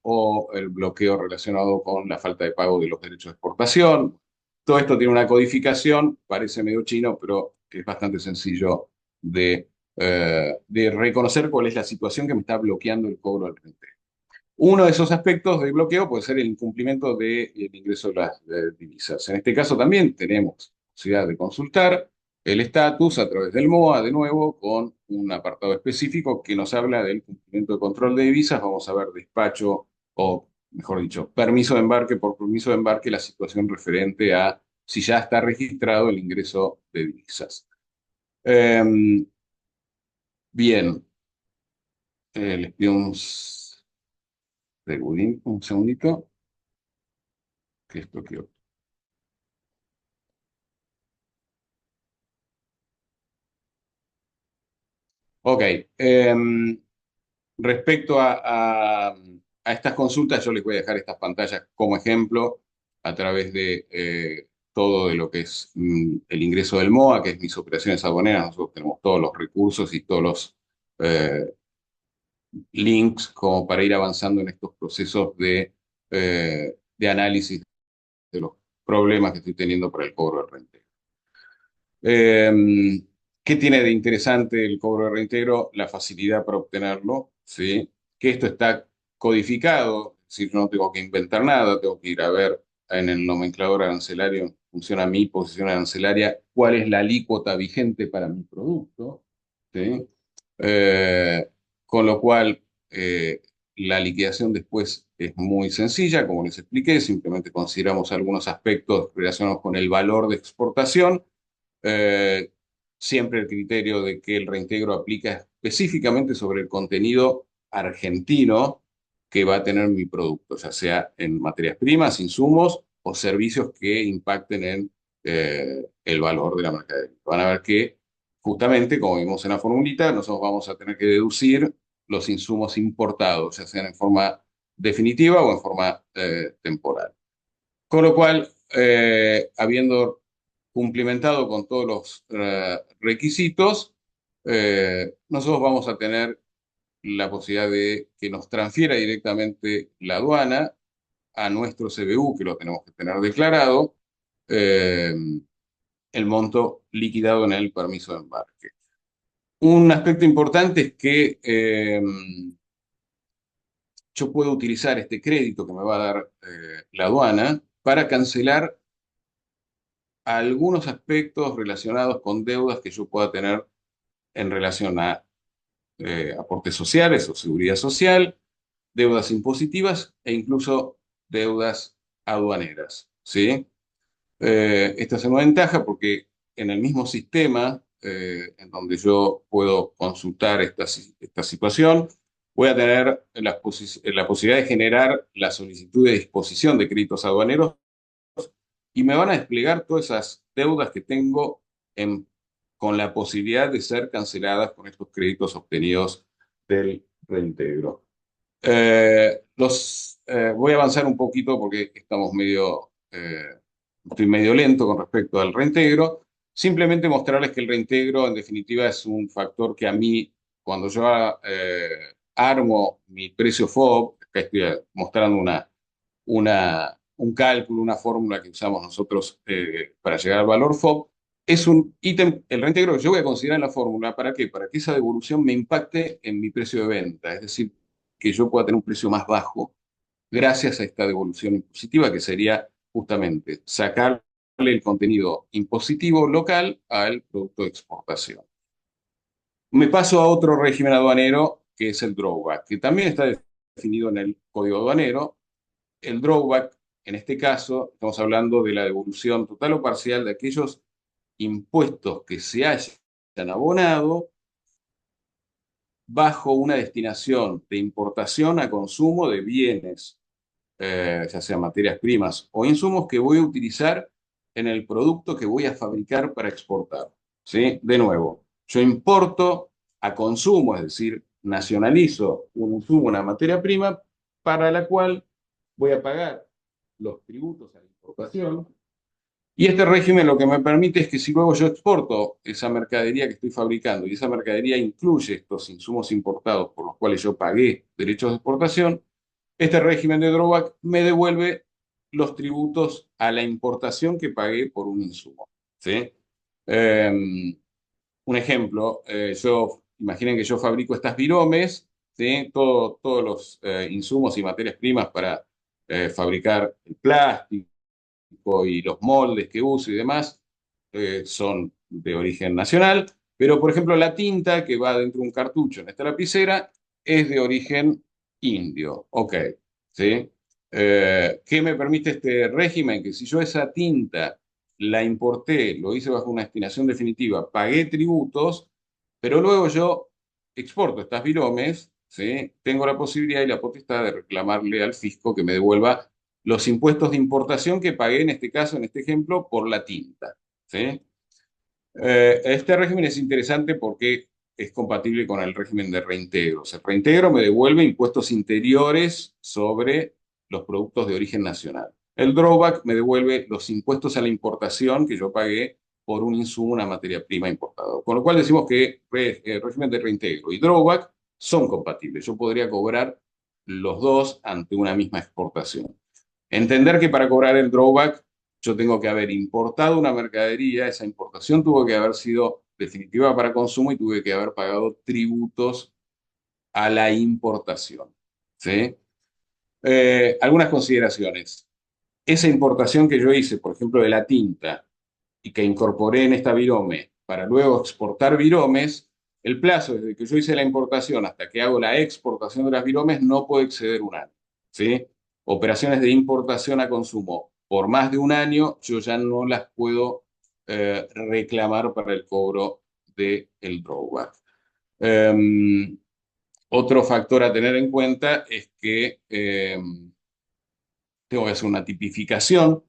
o el bloqueo relacionado con la falta de pago de los derechos de exportación. Todo esto tiene una codificación, parece medio chino, pero es bastante sencillo de reconocer cuál es la situación que me está bloqueando el cobro del reintegro. Uno de esos aspectos de bloqueo puede ser el incumplimiento del ingreso de las divisas. En este caso también tenemos posibilidad de consultar el estatus a través del MOA, de nuevo, con un apartado específico que nos habla del cumplimiento de control de divisas. Vamos a ver despacho o, mejor dicho, permiso de embarque por permiso de embarque, la situación referente a si ya está registrado el ingreso de divisas. Bien, les pido un segundito, que esto quiero. Ok, respecto a estas consultas, yo les voy a dejar estas pantallas como ejemplo a través de todo de lo que es el ingreso del MOA, que es mis operaciones aduaneras. Nosotros tenemos todos los recursos y todos los links como para ir avanzando en estos procesos de análisis de los problemas que estoy teniendo para el cobro del reintegro. ¿Qué tiene de interesante el cobro de reintegro? La facilidad para obtenerlo, ¿sí? Que esto está codificado, es decir, no tengo que inventar nada, tengo que ir a ver en el nomenclador arancelario, funciona mi posición arancelaria, cuál es la alícuota vigente para mi producto, ¿sí? Eh, con lo cual, la liquidación después es muy sencilla, como les expliqué, simplemente consideramos algunos aspectos relacionados con el valor de exportación, eh, siempre el criterio de que el reintegro aplica específicamente sobre el contenido argentino que va a tener mi producto, ya sea en materias primas, insumos o servicios que impacten en el valor de la mercadería. Van a ver que justamente, como vimos en la formulita, nosotros vamos a tener que deducir los insumos importados, ya sean en forma definitiva o en forma temporal. Con lo cual, habiendo cumplimentado con todos los requisitos, nosotros vamos a tener la posibilidad de que nos transfiera directamente la aduana a nuestro CBU, que lo tenemos que tener declarado, eh, el monto liquidado en el permiso de embarque. Un aspecto importante es que yo puedo utilizar este crédito que me va a dar la aduana para cancelar algunos aspectos relacionados con deudas que yo pueda tener en relación a aportes sociales o seguridad social, deudas impositivas e incluso deudas aduaneras, ¿sí? Esta es una ventaja porque en el mismo sistema en donde yo puedo consultar esta situación, voy a tener la posibilidad de generar la solicitud de disposición de créditos aduaneros y me van a desplegar todas esas deudas que tengo en- con la posibilidad de ser canceladas con estos créditos obtenidos del reintegro. Voy a avanzar un poquito porque estoy medio lento con respecto al reintegro. Simplemente mostrarles que el reintegro, en definitiva, es un factor que a mí, cuando yo armo mi precio FOB, acá estoy mostrando un cálculo, una fórmula que usamos nosotros para llegar al valor FOB, es un ítem, el reintegro que yo voy a considerar en la fórmula. ¿Para qué? Para que esa devolución me impacte en mi precio de venta, es decir, que yo pueda tener un precio más bajo gracias a esta devolución impositiva, que sería justamente sacarle el contenido impositivo local al producto de exportación. Me paso a otro régimen aduanero, que es el drawback, que también está definido en el Código Aduanero. El drawback, en este caso, estamos hablando de la devolución total o parcial de aquellos impuestos que se hayan abonado bajo una destinación de importación a consumo de bienes, ya sean materias primas o insumos que voy a utilizar en el producto que voy a fabricar para exportar. ¿Sí? De nuevo, yo importo a consumo, es decir, nacionalizo un insumo, una materia prima, para la cual voy a pagar los tributos a la importación. Y este régimen lo que me permite es que si luego yo exporto esa mercadería que estoy fabricando y esa mercadería incluye estos insumos importados por los cuales yo pagué derechos de exportación, este régimen de drawback me devuelve los tributos a la importación que pagué por un insumo. ¿Sí? Un ejemplo, imaginen que yo fabrico estas viromes, ¿sí? Todos los insumos y materias primas para fabricar el plástico y los moldes que uso y demás son de origen nacional, pero por ejemplo la tinta que va dentro de un cartucho en esta lapicera es de origen indio. Ok, ¿sí? ¿Qué me permite este régimen? Que si yo esa tinta la importé, lo hice bajo una destinación definitiva, pagué tributos, pero luego yo exporto estas viromes, ¿sí? Tengo la posibilidad y la potestad de reclamarle al fisco que me devuelva los impuestos de importación que pagué en este caso, en este ejemplo, por la tinta. ¿Sí? Este régimen es interesante porque es compatible con el régimen de reintegros. El reintegro me devuelve impuestos interiores sobre los productos de origen nacional. El drawback me devuelve los impuestos a la importación que yo pagué por un insumo, una materia prima importada. Con lo cual decimos que el régimen de reintegro y drawback son compatibles. Yo podría cobrar los dos ante una misma exportación. Entender que para cobrar el drawback yo tengo que haber importado una mercadería, esa importación tuvo que haber sido definitiva para consumo y tuve que haber pagado tributos a la importación. ¿Sí? Algunas consideraciones. Esa importación que yo hice, por ejemplo, de la tinta y que incorporé en esta virome para luego exportar viromes, el plazo desde que yo hice la importación hasta que hago la exportación de las viromes no puede exceder un año. ¿Sí? Operaciones de importación a consumo por más de un año, yo ya no las puedo reclamar para el cobro del drawback. Um, Otro factor a tener en cuenta es que tengo que hacer una tipificación.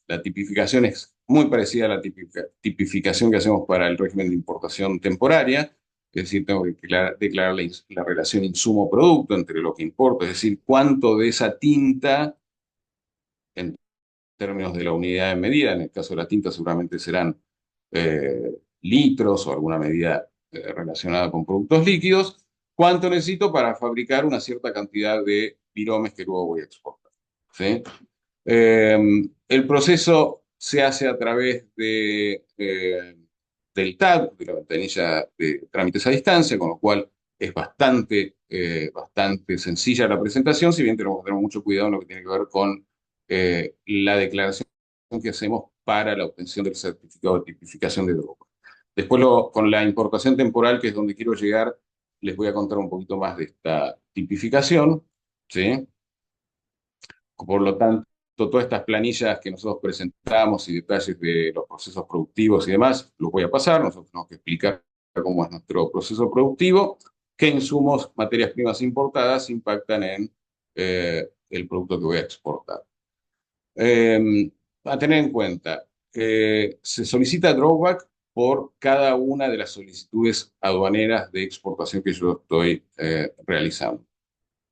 La tipificación es muy parecida a la tipificación que hacemos para el régimen de importación temporaria, es decir, tengo que declarar la relación insumo-producto entre lo que importo, es decir, cuánto de esa tinta, en términos de la unidad de medida, en el caso de la tinta seguramente serán litros o alguna medida relacionada con productos líquidos, cuánto necesito para fabricar una cierta cantidad de viromes que luego voy a exportar. ¿Sí? El proceso se hace a través del TAD, de la ventanilla de trámites a distancia, con lo cual es bastante sencilla la presentación, si bien tenemos que tener mucho cuidado en lo que tiene que ver con la declaración que hacemos para la obtención del certificado de tipificación de droga. Después, con la importación temporal, que es donde quiero llegar, les voy a contar un poquito más de esta tipificación, ¿sí? Por lo tanto, todas estas planillas que nosotros presentamos y detalles de los procesos productivos y demás, los voy a pasar. Nosotros tenemos que explicar cómo es nuestro proceso productivo, qué insumos, materias primas importadas impactan en el producto que voy a exportar. A tener en cuenta, se solicita drawback por cada una de las solicitudes aduaneras de exportación que yo estoy realizando.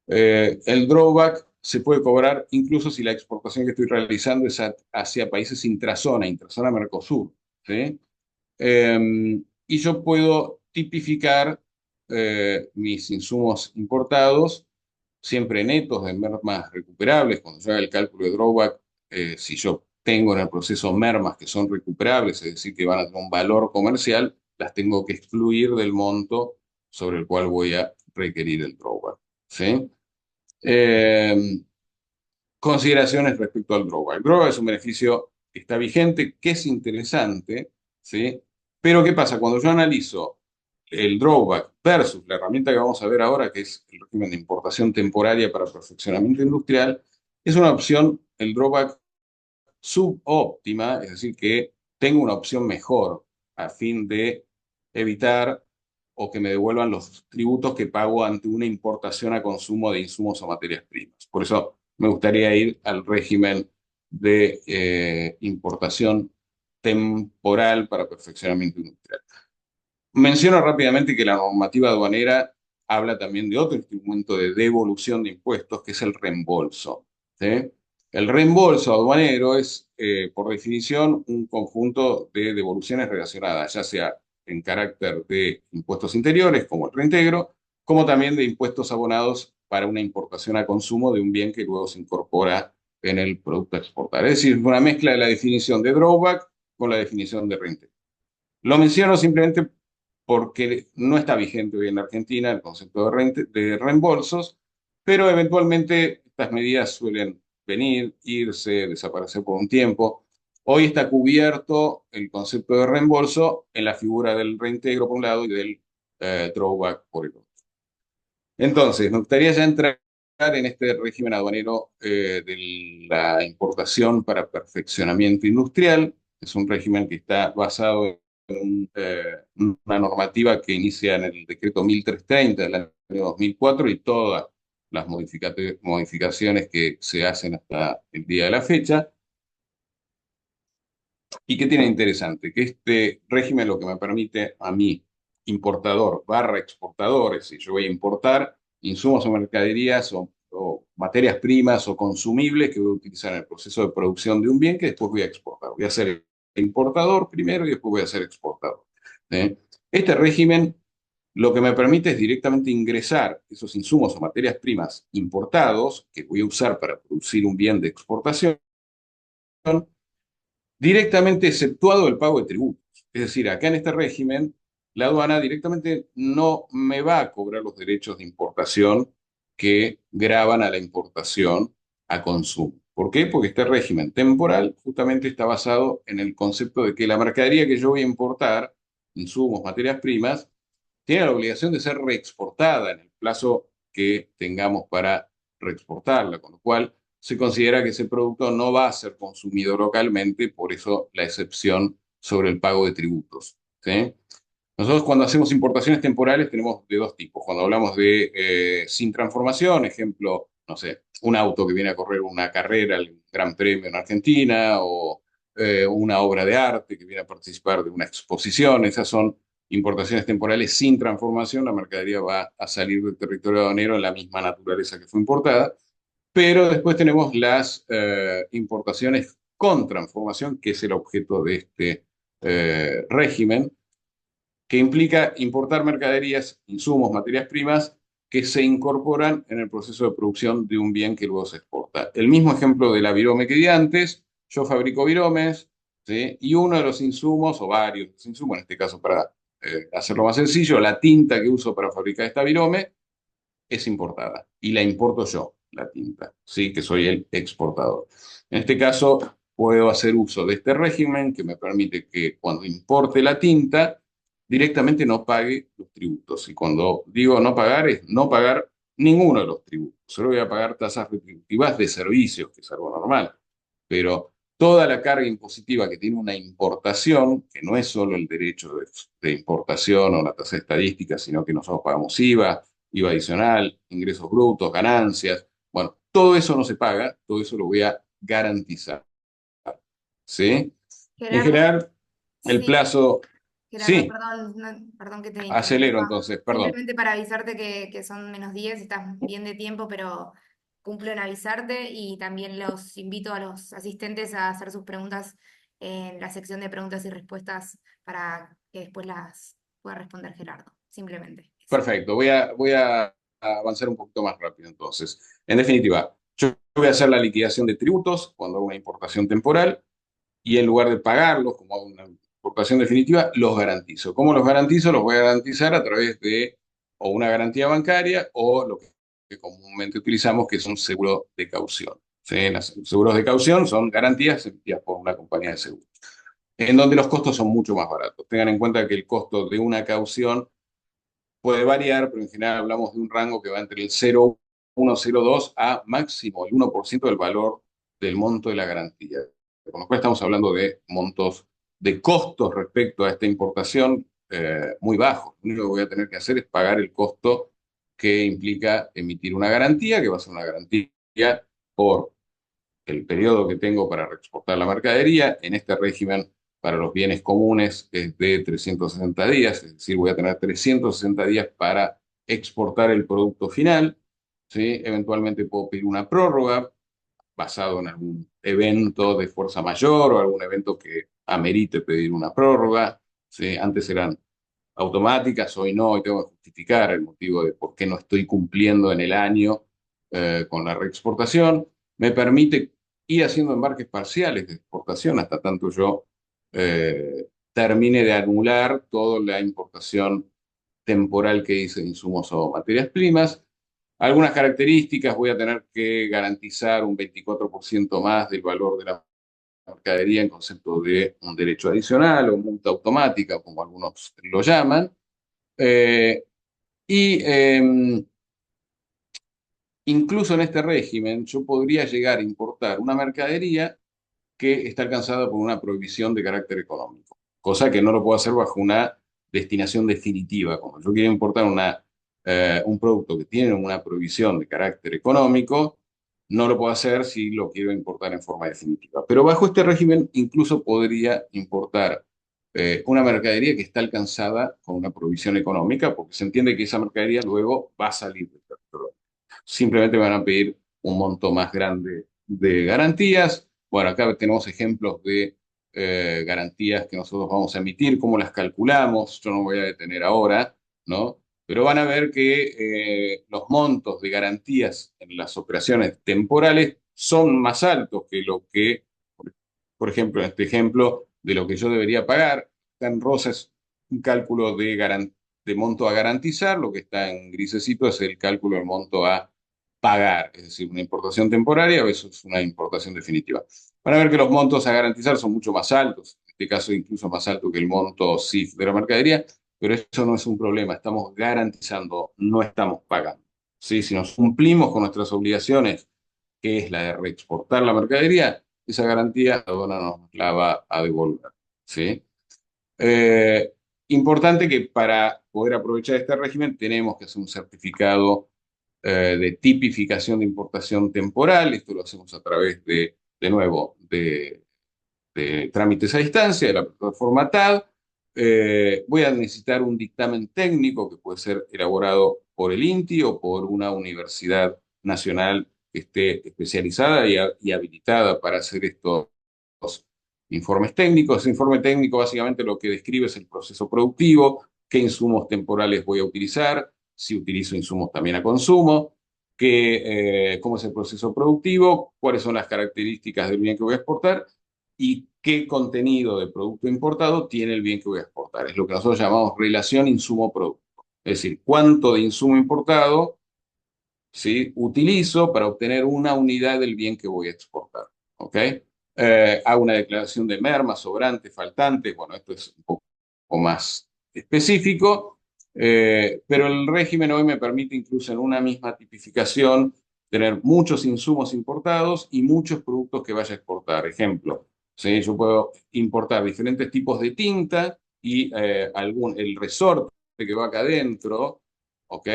El drawback se puede cobrar incluso si la exportación que estoy realizando es hacia países intrazona Mercosur, ¿sí? Y yo puedo tipificar mis insumos importados, siempre netos de mermas recuperables. Cuando yo haga el cálculo de drawback, si yo tengo en el proceso mermas que son recuperables, es decir, que van a tener un valor comercial, las tengo que excluir del monto sobre el cual voy a requerir el drawback, ¿sí? Eh, Consideraciones respecto al drawback. El drawback es un beneficio que está vigente, que es interesante, ¿sí? Pero ¿qué pasa? Cuando yo analizo el drawback versus la herramienta que vamos a ver ahora, que es el régimen de importación temporaria para perfeccionamiento industrial, es una opción, el drawback subóptima, es decir, que tengo una opción mejor a fin de evitar o que me devuelvan los tributos que pago ante una importación a consumo de insumos o materias primas. Por eso me gustaría ir al régimen de importación temporal para perfeccionamiento industrial. Menciono rápidamente que la normativa aduanera habla también de otro instrumento de devolución de impuestos, que es el reembolso, ¿sí? El reembolso aduanero es, por definición, un conjunto de devoluciones relacionadas, ya sea en carácter de impuestos interiores, como el reintegro, como también de impuestos abonados para una importación a consumo de un bien que luego se incorpora en el producto a exportar. Es decir, una mezcla de la definición de drawback con la definición de reintegro. Lo menciono simplemente porque no está vigente hoy en Argentina el concepto de reembolsos, pero eventualmente estas medidas suelen venir, irse, desaparecer por un tiempo. Hoy está cubierto el concepto de reembolso en la figura del reintegro por un lado y del drawback por el otro. Entonces, me gustaría ya entrar en este régimen aduanero de la importación para perfeccionamiento industrial. Es un régimen que está basado una normativa que inicia en el decreto 1330 del año 2004 y todas las modificaciones que se hacen hasta el día de la fecha. ¿Y qué tiene interesante? Que este régimen lo que me permite a mí, importador barra exportador, si yo voy a importar insumos o mercaderías o materias primas o consumibles que voy a utilizar en el proceso de producción de un bien que después voy a exportar. Voy a ser importador primero y después voy a ser exportador. ¿Eh? Este régimen lo que me permite es directamente ingresar esos insumos o materias primas importados que voy a usar para producir un bien de exportación directamente exceptuado el pago de tributos. Es decir, acá en este régimen, la aduana directamente no me va a cobrar los derechos de importación que graban a la importación a consumo. ¿Por qué? Porque este régimen temporal justamente está basado en el concepto de que la mercadería que yo voy a importar, insumos, materias primas, tiene la obligación de ser reexportada en el plazo que tengamos para reexportarla, con lo cual se considera que ese producto no va a ser consumido localmente, por eso la excepción sobre el pago de tributos, ¿sí? Nosotros cuando hacemos importaciones temporales tenemos de dos tipos. Cuando hablamos de sin transformación, ejemplo, no sé, un auto que viene a correr una carrera, el Gran Premio en Argentina, o una obra de arte que viene a participar de una exposición, esas son importaciones temporales sin transformación, la mercadería va a salir del territorio aduanero en la misma naturaleza que fue importada, pero después tenemos las importaciones con transformación, que es el objeto de este régimen, que implica importar mercaderías, insumos, materias primas que se incorporan en el proceso de producción de un bien que luego se exporta. El mismo ejemplo de la virome que di antes, yo fabrico viromes, ¿sí? Y uno de los insumos, o varios insumos, en este caso para hacerlo más sencillo, la tinta que uso para fabricar esta virome es importada y la importo yo, la tinta, ¿sí? Que soy el exportador. En este caso, puedo hacer uso de este régimen que me permite que cuando importe la tinta, directamente no pague los tributos. Y cuando digo no pagar, es no pagar ninguno de los tributos. Solo voy a pagar tasas retributivas de servicios, que es algo normal. Pero toda la carga impositiva que tiene una importación, que no es solo el derecho de importación o la tasa estadística, sino que nosotros pagamos IVA, IVA adicional, ingresos brutos, ganancias. Bueno, todo eso no se paga, todo eso lo voy a garantizar. ¿Sí? En Gerardo, general, el sí, plazo, Gerardo, sí, perdón, perdón que te acelero interrumpa. entonces, perdón. Simplemente para avisarte que son -10, estás bien de tiempo, pero cumplo en avisarte y también los invito a los asistentes a hacer sus preguntas en la sección de preguntas y respuestas para que después las pueda responder Gerardo. Simplemente eso. Perfecto, voy a avanzar un poquito más rápido entonces. En definitiva, yo voy a hacer la liquidación de tributos cuando hago una importación temporal y en lugar de pagarlos como hago una importación definitiva, los garantizo. ¿Cómo los garantizo? Los voy a garantizar a través de o una garantía bancaria o lo que comúnmente utilizamos, que es un seguro de caución. ¿Sí? Los seguros de caución son garantías emitidas por una compañía de seguros, en donde los costos son mucho más baratos. Tengan en cuenta que el costo de una caución puede variar, pero en general hablamos de un rango que va entre el 0,1, 0,2 a máximo el 1% del valor del monto de la garantía. Con lo cual estamos hablando de montos de costos respecto a esta importación muy bajos. Lo único que voy a tener que hacer es pagar el costo que implica emitir una garantía, que va a ser una garantía por el periodo que tengo para reexportar la mercadería. En este régimen, para los bienes comunes, es de 360 días, es decir, voy a tener 360 días para exportar el producto final. ¿Sí? Eventualmente puedo pedir una prórroga basado en algún evento de fuerza mayor o algún evento que amerite pedir una prórroga. ¿Sí? Antes eran automáticas, hoy no, hoy tengo que justificar el motivo de por qué no estoy cumpliendo en el año con la reexportación. Me permite ir haciendo embarques parciales de exportación hasta tanto yo termine de anular toda la importación temporal que hice de insumos o materias primas. Algunas características, voy a tener que garantizar un 24% más del valor de la mercadería en concepto de un derecho adicional o multa automática, como algunos lo llaman. Eh, y incluso en este régimen yo podría llegar a importar una mercadería que está alcanzada por una prohibición de carácter económico, cosa que no lo puedo hacer bajo una destinación definitiva. Como yo quiero importar un producto que tiene una prohibición de carácter económico, no lo puedo hacer si lo quiero importar en forma definitiva. Pero bajo este régimen incluso podría importar una mercadería que está alcanzada con una prohibición económica, porque se entiende que esa mercadería luego va a salir del territorio. Simplemente me van a pedir un monto más grande de garantías. Bueno, acá tenemos ejemplos de garantías que nosotros vamos a emitir, cómo las calculamos. Yo no voy a detener ahora, ¿no? Pero van a ver que los montos de garantías en las operaciones temporales son más altos que lo que, por ejemplo, en este ejemplo, de lo que yo debería pagar. Está en rosa es un cálculo de monto a garantizar, lo que está en grisecito es el cálculo del monto a pagar, es decir, una importación temporaria versus una importación definitiva. Van a ver que los montos a garantizar son mucho más altos, en este caso incluso más alto que el monto CIF de la mercadería, pero eso no es un problema, estamos garantizando, no estamos pagando. ¿Sí? Si nos cumplimos con nuestras obligaciones, que es la de reexportar la mercadería, esa garantía la aduana nos la va a devolver. ¿Sí? Eh, Importante que para poder aprovechar este régimen tenemos que hacer un certificado de tipificación de importación temporal. Esto lo hacemos a través de nuevo, de trámites a distancia, de la plataforma TAD. Voy a necesitar un dictamen técnico que puede ser elaborado por el INTI o por una universidad nacional que esté especializada y habilitada para hacer estos informes técnicos. Ese informe técnico básicamente lo que describe es el proceso productivo, qué insumos temporales voy a utilizar, si utilizo insumos también a consumo, cómo es el proceso productivo, cuáles son las características del bien que voy a exportar y qué contenido de producto importado tiene el bien que voy a exportar. Es lo que nosotros llamamos relación insumo-producto. Es decir, cuánto de insumo importado, ¿sí?, utilizo para obtener una unidad del bien que voy a exportar. ¿Ok? Hago una declaración de merma, sobrante, faltante. Bueno, esto es un poco más específico, pero el régimen hoy me permite incluso en una misma tipificación tener muchos insumos importados y muchos productos que vaya a exportar. Ejemplo, ¿sí? Yo puedo importar diferentes tipos de tinta y el resorte que va acá adentro, ¿ok?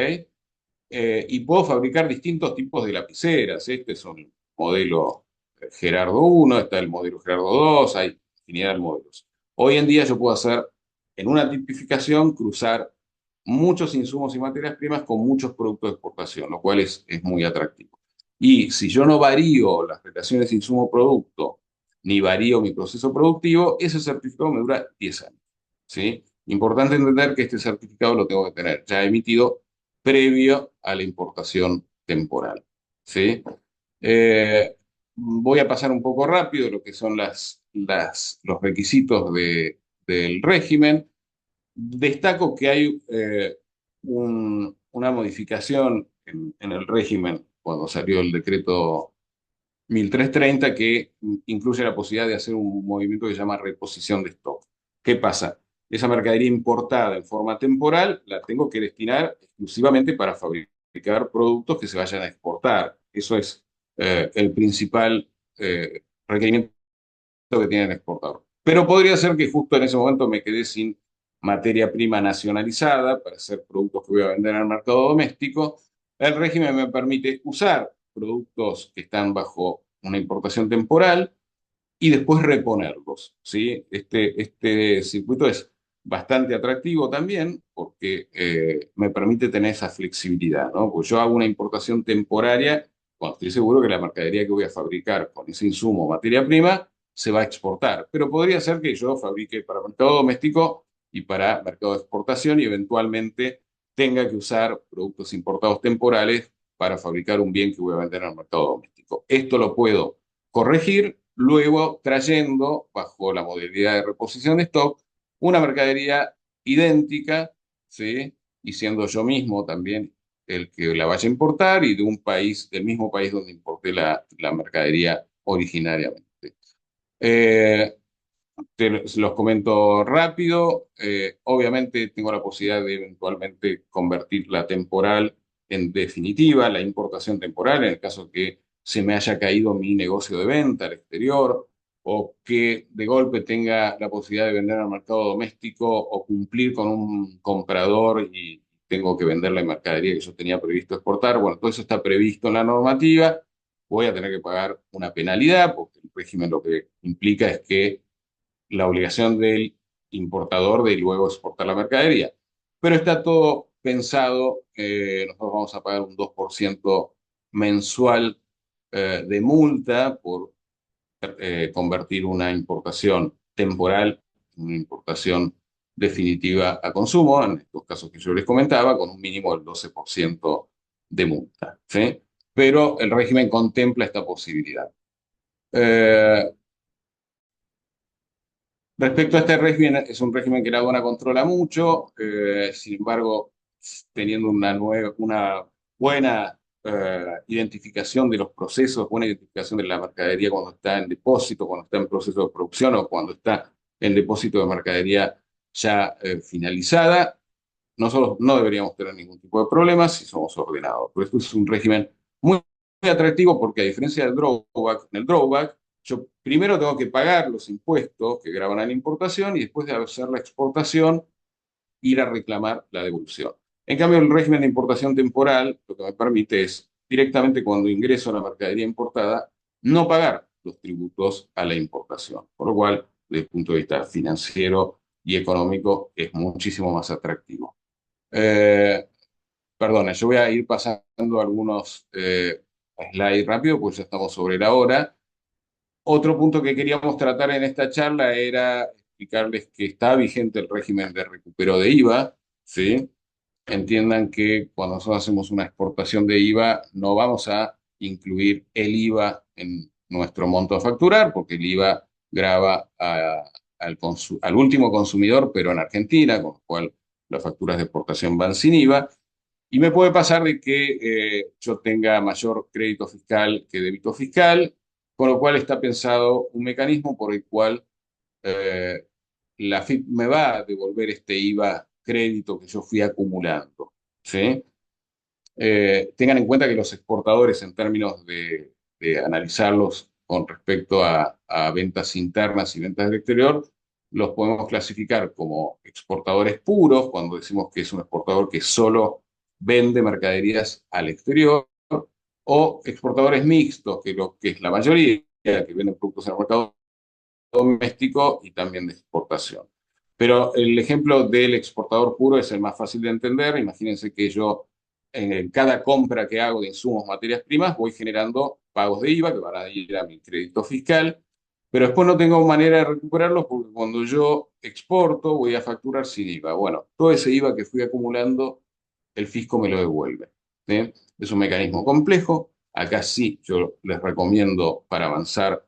Y puedo fabricar distintos tipos de lapiceras. Este es un modelo Gerardo 1, está el modelo Gerardo 2, hay infinidad de modelos. Hoy en día yo puedo hacer en una tipificación cruzar muchos insumos y materias primas con muchos productos de exportación, lo cual es muy atractivo. Y si yo no varío las relaciones insumo-producto, ni varío mi proceso productivo, ese certificado me dura 10 años. ¿Sí? Importante entender que este certificado lo tengo que tener ya emitido previo a la importación temporal. ¿Sí? Voy a pasar un poco rápido lo que son los requisitos del régimen. Destaco que hay una modificación en el régimen cuando salió el decreto 1330 que incluye la posibilidad de hacer un movimiento que se llama reposición de stock. ¿Qué pasa? Esa mercadería importada en forma temporal la tengo que destinar exclusivamente para fabricar productos que se vayan a exportar. Eso es el principal requerimiento que tiene el exportador. Pero podría ser que justo en ese momento me quedé sin materia prima nacionalizada para hacer productos que voy a vender al mercado doméstico. El régimen me permite usar productos que están bajo una importación temporal y después reponerlos, ¿sí? Este circuito es bastante atractivo también porque me permite tener esa flexibilidad, ¿no? Pues yo hago una importación temporaria cuando estoy seguro que la mercadería que voy a fabricar con ese insumo o materia prima se va a exportar. Pero podría ser que yo fabrique para mercado doméstico y para mercado de exportación y eventualmente tenga que usar productos importados temporales para fabricar un bien que voy a vender al mercado doméstico. Esto lo puedo corregir, luego trayendo, bajo la modalidad de reposición de stock, una mercadería idéntica, ¿sí? Y siendo yo mismo también el que la vaya a importar y de un país, del mismo país donde importé la mercadería originariamente. Eh, los comento rápido. Obviamente tengo la posibilidad de eventualmente convertir la temporal en definitiva, la importación temporal, en el caso que se me haya caído mi negocio de venta al exterior o que de golpe tenga la posibilidad de vender al mercado doméstico o cumplir con un comprador y tengo que vender la mercadería que yo tenía previsto exportar. Bueno, todo eso está previsto en la normativa. Voy a tener que pagar una penalidad porque el régimen lo que implica es que la obligación del importador de luego exportar la mercadería. Pero está todo pensado, nosotros vamos a pagar un 2% mensual de multa por convertir una importación temporal en una importación definitiva a consumo, en estos casos que yo les comentaba, con un mínimo del 12% de multa. ¿Sí? Pero el régimen contempla esta posibilidad. Eh, Respecto a este régimen, es un régimen que la aduana controla mucho, sin embargo, teniendo una buena identificación de los procesos, buena identificación de la mercadería cuando está en depósito, cuando está en proceso de producción o cuando está en depósito de mercadería ya finalizada, nosotros no deberíamos tener ningún tipo de problemas si somos ordenados. Por esto es un régimen muy, muy atractivo porque a diferencia del drawback, en el drawback yo primero tengo que pagar los impuestos que graban a la importación y después de hacer la exportación ir a reclamar la devolución. En cambio, el régimen de importación temporal lo que me permite es directamente cuando ingreso a la mercadería importada no pagar los tributos a la importación. Por lo cual, desde el punto de vista financiero y económico, es muchísimo más atractivo. Eh, Perdona, yo voy a ir pasando algunos slides rápido, pues ya estamos sobre la hora. Otro punto que queríamos tratar en esta charla era explicarles que está vigente el régimen de recupero de IVA, ¿sí? Entiendan que cuando nosotros hacemos una exportación de IVA, no vamos a incluir el IVA en nuestro monto a facturar, porque el IVA grava al último consumidor, pero en Argentina, con lo cual las facturas de exportación van sin IVA. Y me puede pasar de que yo tenga mayor crédito fiscal que débito fiscal, con lo cual está pensado un mecanismo por el cual eh, la AFIP me va a devolver este IVA crédito que yo fui acumulando, ¿sí? Tengan en cuenta que los exportadores, en términos de analizarlos con respecto a ventas internas y ventas del exterior, los podemos clasificar como exportadores puros, cuando decimos que es un exportador que solo vende mercaderías al exterior, o exportadores mixtos, que lo que es la mayoría, que venden productos en el mercado doméstico y también de exportación. Pero el ejemplo del exportador puro es el más fácil de entender. Imagínense que yo en cada compra que hago de insumos, materias primas, voy generando pagos de IVA que van a ir a mi crédito fiscal, pero después no tengo manera de recuperarlos porque cuando yo exporto voy a facturar sin IVA. Bueno, todo ese IVA que fui acumulando, el fisco me lo devuelve. ¿Sí? Es un mecanismo complejo. Acá sí, yo les recomiendo para avanzar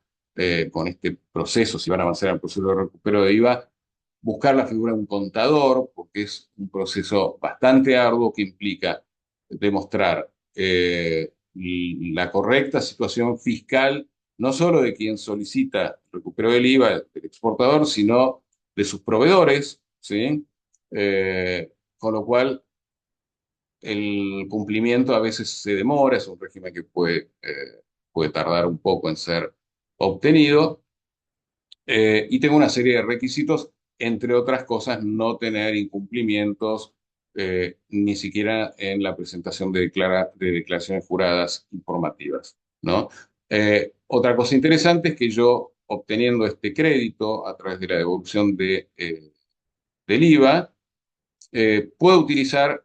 con este proceso, si van a avanzar en el proceso de recupero de IVA, buscar la figura de un contador, porque es un proceso bastante arduo que implica demostrar la correcta situación fiscal, no solo de quien solicita el recupero del IVA, del exportador, sino de sus proveedores, ¿sí? Con lo cual el cumplimiento a veces se demora, es un régimen que puede tardar un poco en ser obtenido, y tengo una serie de requisitos, entre otras cosas, no tener incumplimientos, ni siquiera en la presentación de declaraciones juradas informativas, ¿no? Otra cosa interesante es que yo, obteniendo este crédito a través de la devolución del IVA, puedo utilizar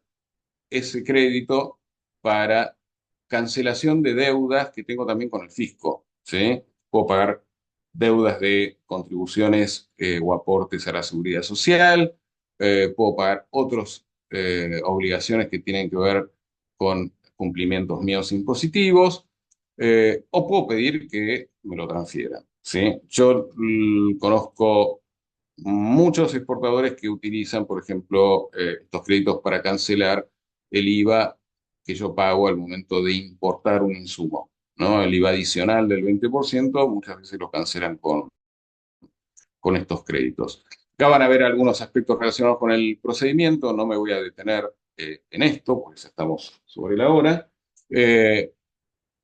ese crédito para cancelación de deudas que tengo también con el fisco, ¿sí? Puedo pagar deudas de contribuciones o aportes a la seguridad social, puedo pagar otras obligaciones que tienen que ver con cumplimientos míos impositivos, o puedo pedir que me lo transfieran, ¿sí? Yo conozco muchos exportadores que utilizan, por ejemplo, estos créditos para cancelar el IVA que yo pago al momento de importar un insumo, ¿no? El IVA adicional del 20%, muchas veces lo cancelan con estos créditos. Acá van a ver algunos aspectos relacionados con el procedimiento, no me voy a detener en esto, porque ya estamos sobre la hora.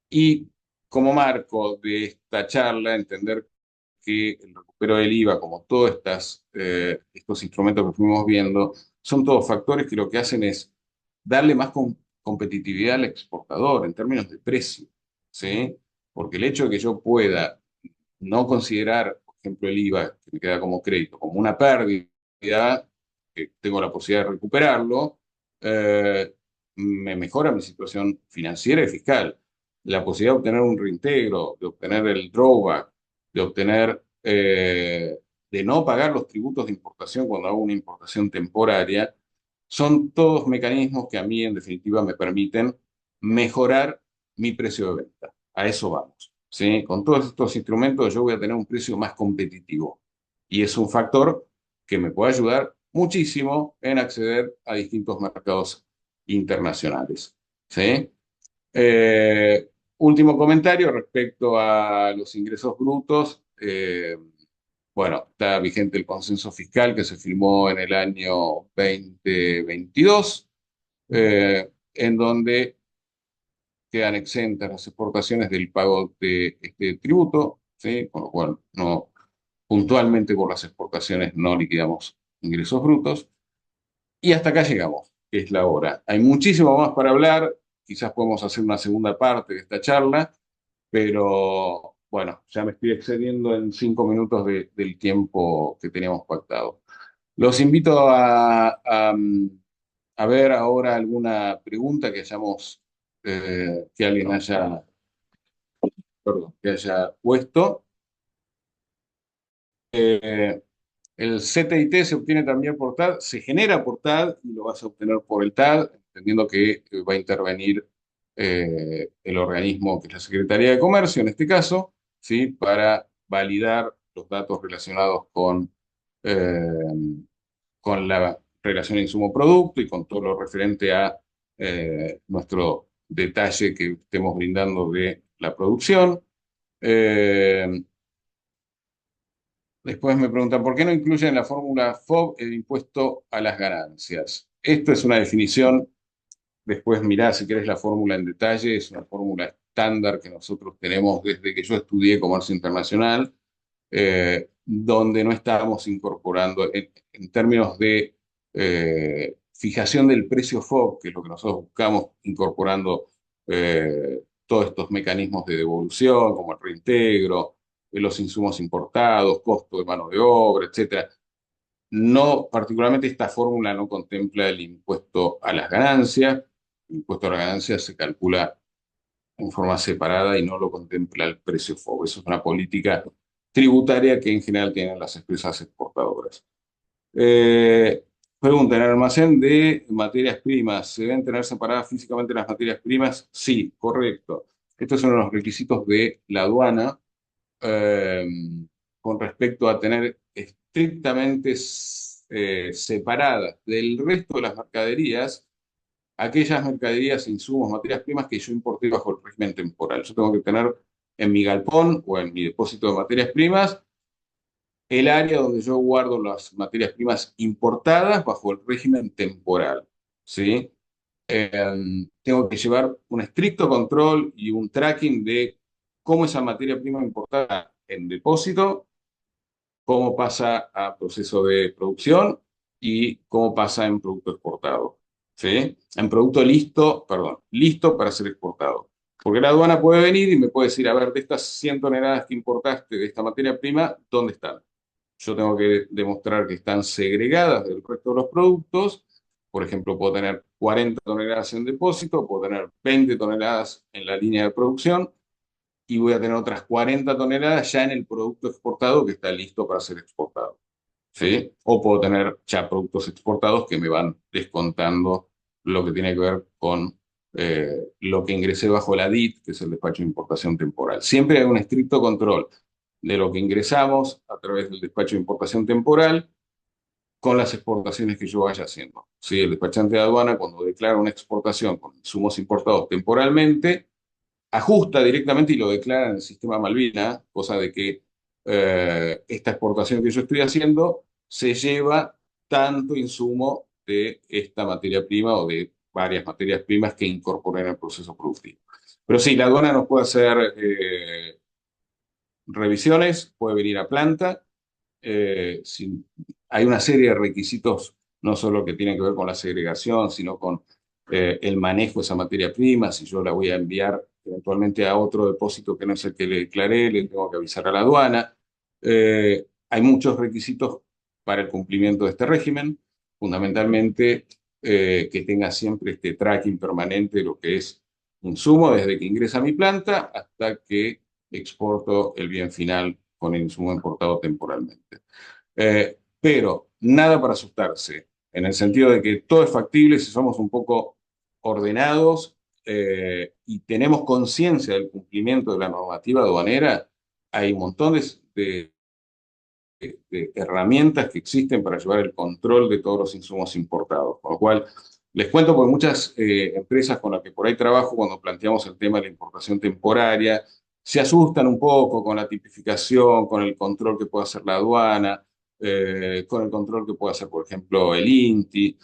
Y como marco de esta charla, entender que el recupero del IVA, como todos estos instrumentos que fuimos viendo, son todos factores que lo que hacen es darle más competitividad al exportador en términos de precio, ¿sí? Porque el hecho de que yo pueda no considerar, por ejemplo, el IVA, que me queda como crédito, como una pérdida, que tengo la posibilidad de recuperarlo, eh, me mejora mi situación financiera y fiscal. La posibilidad de obtener un reintegro, de obtener el drawback, de obtener, de no pagar los tributos de importación cuando hago una importación temporaria, son todos mecanismos que a mí, en definitiva, me permiten mejorar mi precio de venta. A eso vamos. ¿Sí? Con todos estos instrumentos yo voy a tener un precio más competitivo. Y es un factor que me puede ayudar muchísimo en acceder a distintos mercados internacionales. ¿Sí? Último comentario respecto a los ingresos brutos. Bueno, está vigente el consenso fiscal que se firmó en el año 2022, en donde quedan exentas las exportaciones del pago de este tributo, ¿sí? Con lo cual, no, puntualmente por las exportaciones no liquidamos ingresos brutos. Y hasta acá llegamos, que es la hora. Hay muchísimo más para hablar, quizás podemos hacer una segunda parte de esta charla, pero bueno, ya me estoy excediendo en 5 minutos del tiempo que teníamos pactado. Los invito a ver ahora alguna pregunta que alguien haya, perdón, que haya puesto. Eh, el CTIT se obtiene también por TAD, se genera por TAD y lo vas a obtener por el TAD, entendiendo que va a intervenir el organismo que es la Secretaría de Comercio, en este caso, ¿sí? Para validar los datos relacionados eh, con la relación insumo-producto y con todo lo referente a nuestro detalle que estemos brindando de la producción. Eh, Después me preguntan, ¿por qué no incluyen en la fórmula FOB el impuesto a las ganancias? Esto es una definición. Después mirá si querés la fórmula en detalle, es una fórmula estándar que nosotros tenemos desde que yo estudié comercio internacional, donde no estábamos incorporando, en términos de fijación del precio FOB, que es lo que nosotros buscamos, incorporando todos estos mecanismos de devolución, como el reintegro, los insumos importados, costo de mano de obra, etcétera. No, particularmente esta fórmula no contempla el impuesto a las ganancias. El impuesto a las ganancias se calcula en forma separada y no lo contempla el precio FOB. Eso es una política tributaria que en general tienen las empresas exportadoras. Eh, Pregunta, ¿en el almacén de materias primas se deben tener separadas físicamente las materias primas? Sí, correcto. Estos son los requisitos de la aduana eh, con respecto a tener estrictamente separadas del resto de las mercaderías aquellas mercaderías, insumos, materias primas que yo importé bajo el régimen temporal. Yo tengo que tener en mi galpón o en mi depósito de materias primas el área donde yo guardo las materias primas importadas bajo el régimen temporal. ¿Sí? Tengo que llevar un estricto control y un tracking de cómo esa materia prima importada en depósito, cómo pasa a proceso de producción y cómo pasa en producto exportado. ¿Sí? En producto listo, perdón, listo para ser exportado. Porque la aduana puede venir y me puede decir, a ver, de estas 100 toneladas que importaste de esta materia prima, ¿dónde están? Yo tengo que demostrar que están segregadas del resto de los productos. Por ejemplo, puedo tener 40 toneladas en depósito, puedo tener 20 toneladas en la línea de producción y voy a tener otras 40 toneladas ya en el producto exportado que está listo para ser exportado. ¿Sí? O puedo tener ya productos exportados que me van descontando lo que tiene que ver con lo que ingresé bajo la DIT, que es el despacho de importación temporal. Siempre hay un estricto control de lo que ingresamos a través del despacho de importación temporal con las exportaciones que yo vaya haciendo. ¿Sí? El despachante de aduana, cuando declara una exportación con insumos importados temporalmente, ajusta directamente y lo declara en el sistema Malvina, cosa de que esta exportación que yo estoy haciendo se lleva tanto insumo de esta materia prima o de varias materias primas que incorporan en el proceso productivo. Pero sí, la aduana nos puede hacer revisiones, puede venir a planta. Hay una serie de requisitos, no solo que tienen que ver con la segregación, sino con el manejo de esa materia prima. Si yo la voy a enviar eventualmente a otro depósito que no es el que le declaré, le tengo que avisar a la aduana. Hay muchos requisitos para el cumplimiento de este régimen, fundamentalmente que tenga siempre este tracking permanente de lo que es insumo desde que ingresa a mi planta hasta que exporto el bien final con el insumo importado temporalmente. Pero nada para asustarse, en el sentido de que todo es factible si somos un poco ordenados y tenemos conciencia del cumplimiento de la normativa aduanera. Hay un montón de herramientas que existen para llevar el control de todos los insumos importados. Con lo cual, les cuento porque muchas empresas con las que por ahí trabajo, cuando planteamos el tema de la importación temporaria, se asustan un poco con la tipificación, con el control que puede hacer la aduana, con el control que puede hacer, por ejemplo, el INTI.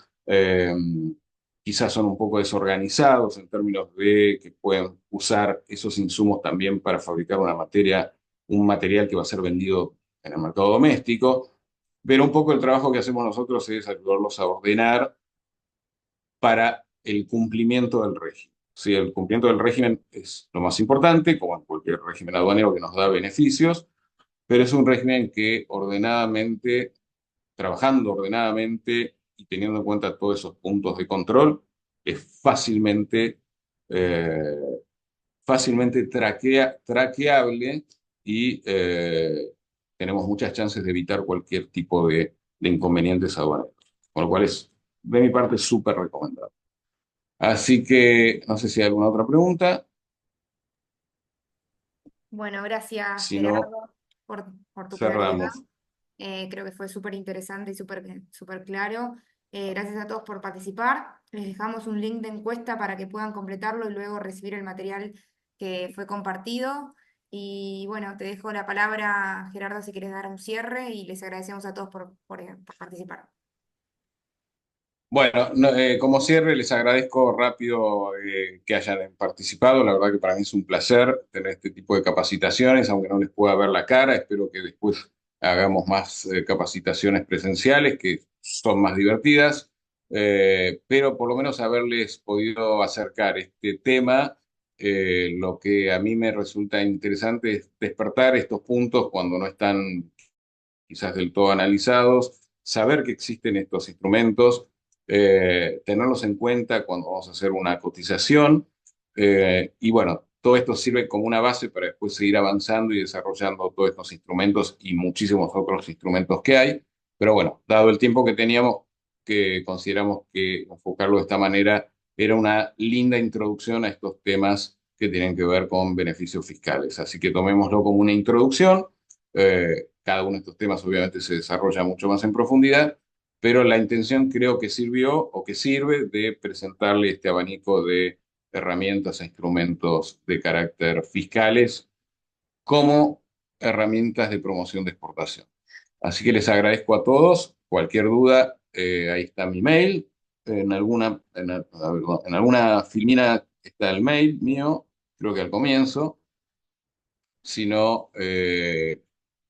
Quizás son un poco desorganizados en términos de que pueden usar esos insumos también para fabricar una materia, un material que va a ser vendido en el mercado doméstico, pero un poco el trabajo que hacemos nosotros es ayudarlos a ordenar para el cumplimiento del régimen. Sí, el cumplimiento del régimen es lo más importante, como en cualquier régimen aduanero que nos da beneficios, pero es un régimen que ordenadamente, trabajando ordenadamente y teniendo en cuenta todos esos puntos de control, es eh, fácilmente traqueable y tenemos muchas chances de evitar cualquier tipo de inconvenientes aduaneros. Con lo cual es, de mi parte, súper recomendable. Así que no sé si hay alguna otra pregunta. Bueno, gracias Si no, Gerardo por tu claridad. cerramos. Creo que fue súper interesante y súper claro. Gracias a todos por participar. Les dejamos un link de encuesta para que puedan completarlo y luego recibir el material que fue compartido. Y bueno, te dejo la palabra, Gerardo, si quieres dar un cierre y les agradecemos a todos por participar. Bueno, como cierre, les agradezco rápido que hayan participado. La verdad que para mí es un placer tener este tipo de capacitaciones, aunque no les pueda ver la cara. Espero que después hagamos más capacitaciones presenciales, que son más divertidas. Pero por lo menos haberles podido acercar este tema. Lo que a mí me resulta interesante es despertar estos puntos cuando no están quizás del todo analizados, saber que existen estos instrumentos, tenerlos en cuenta cuando vamos a hacer una cotización. Y bueno, todo esto sirve como una base para después seguir avanzando y desarrollando todos estos instrumentos y muchísimos otros instrumentos que hay. Pero bueno, dado el tiempo que teníamos, que consideramos que enfocarlo de esta manera era una linda introducción a estos temas que tienen que ver con beneficios fiscales. Así que tomémoslo como una introducción. Cada uno de estos temas obviamente se desarrolla mucho más en profundidad, pero la intención creo que sirvió o que sirve de presentarle este abanico de herramientas e instrumentos de carácter fiscales como herramientas de promoción de exportación. Así que les agradezco a todos. Cualquier duda, ahí está mi mail. En alguna filmina está el mail mío, creo que al comienzo. Si no,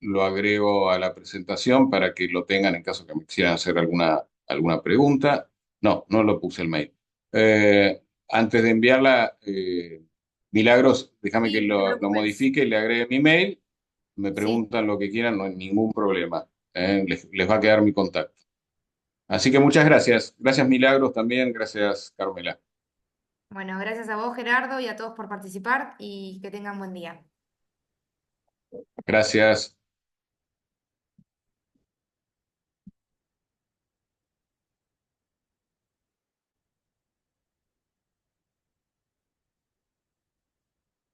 lo agrego a la presentación para que lo tengan en caso que me quisieran hacer alguna pregunta. No, no lo puse el mail. Antes de enviarla, Milagros, déjame que Sí, no te lo preocupes. modifique, le agregue mi mail, me Sí, preguntan lo que quieran, no hay ningún problema. Les va a quedar mi contacto. Así que muchas gracias. Gracias, Milagros, también. Gracias, Carmela. bueno, gracias a vos, Gerardo, y a todos por participar y que tengan buen día. Gracias.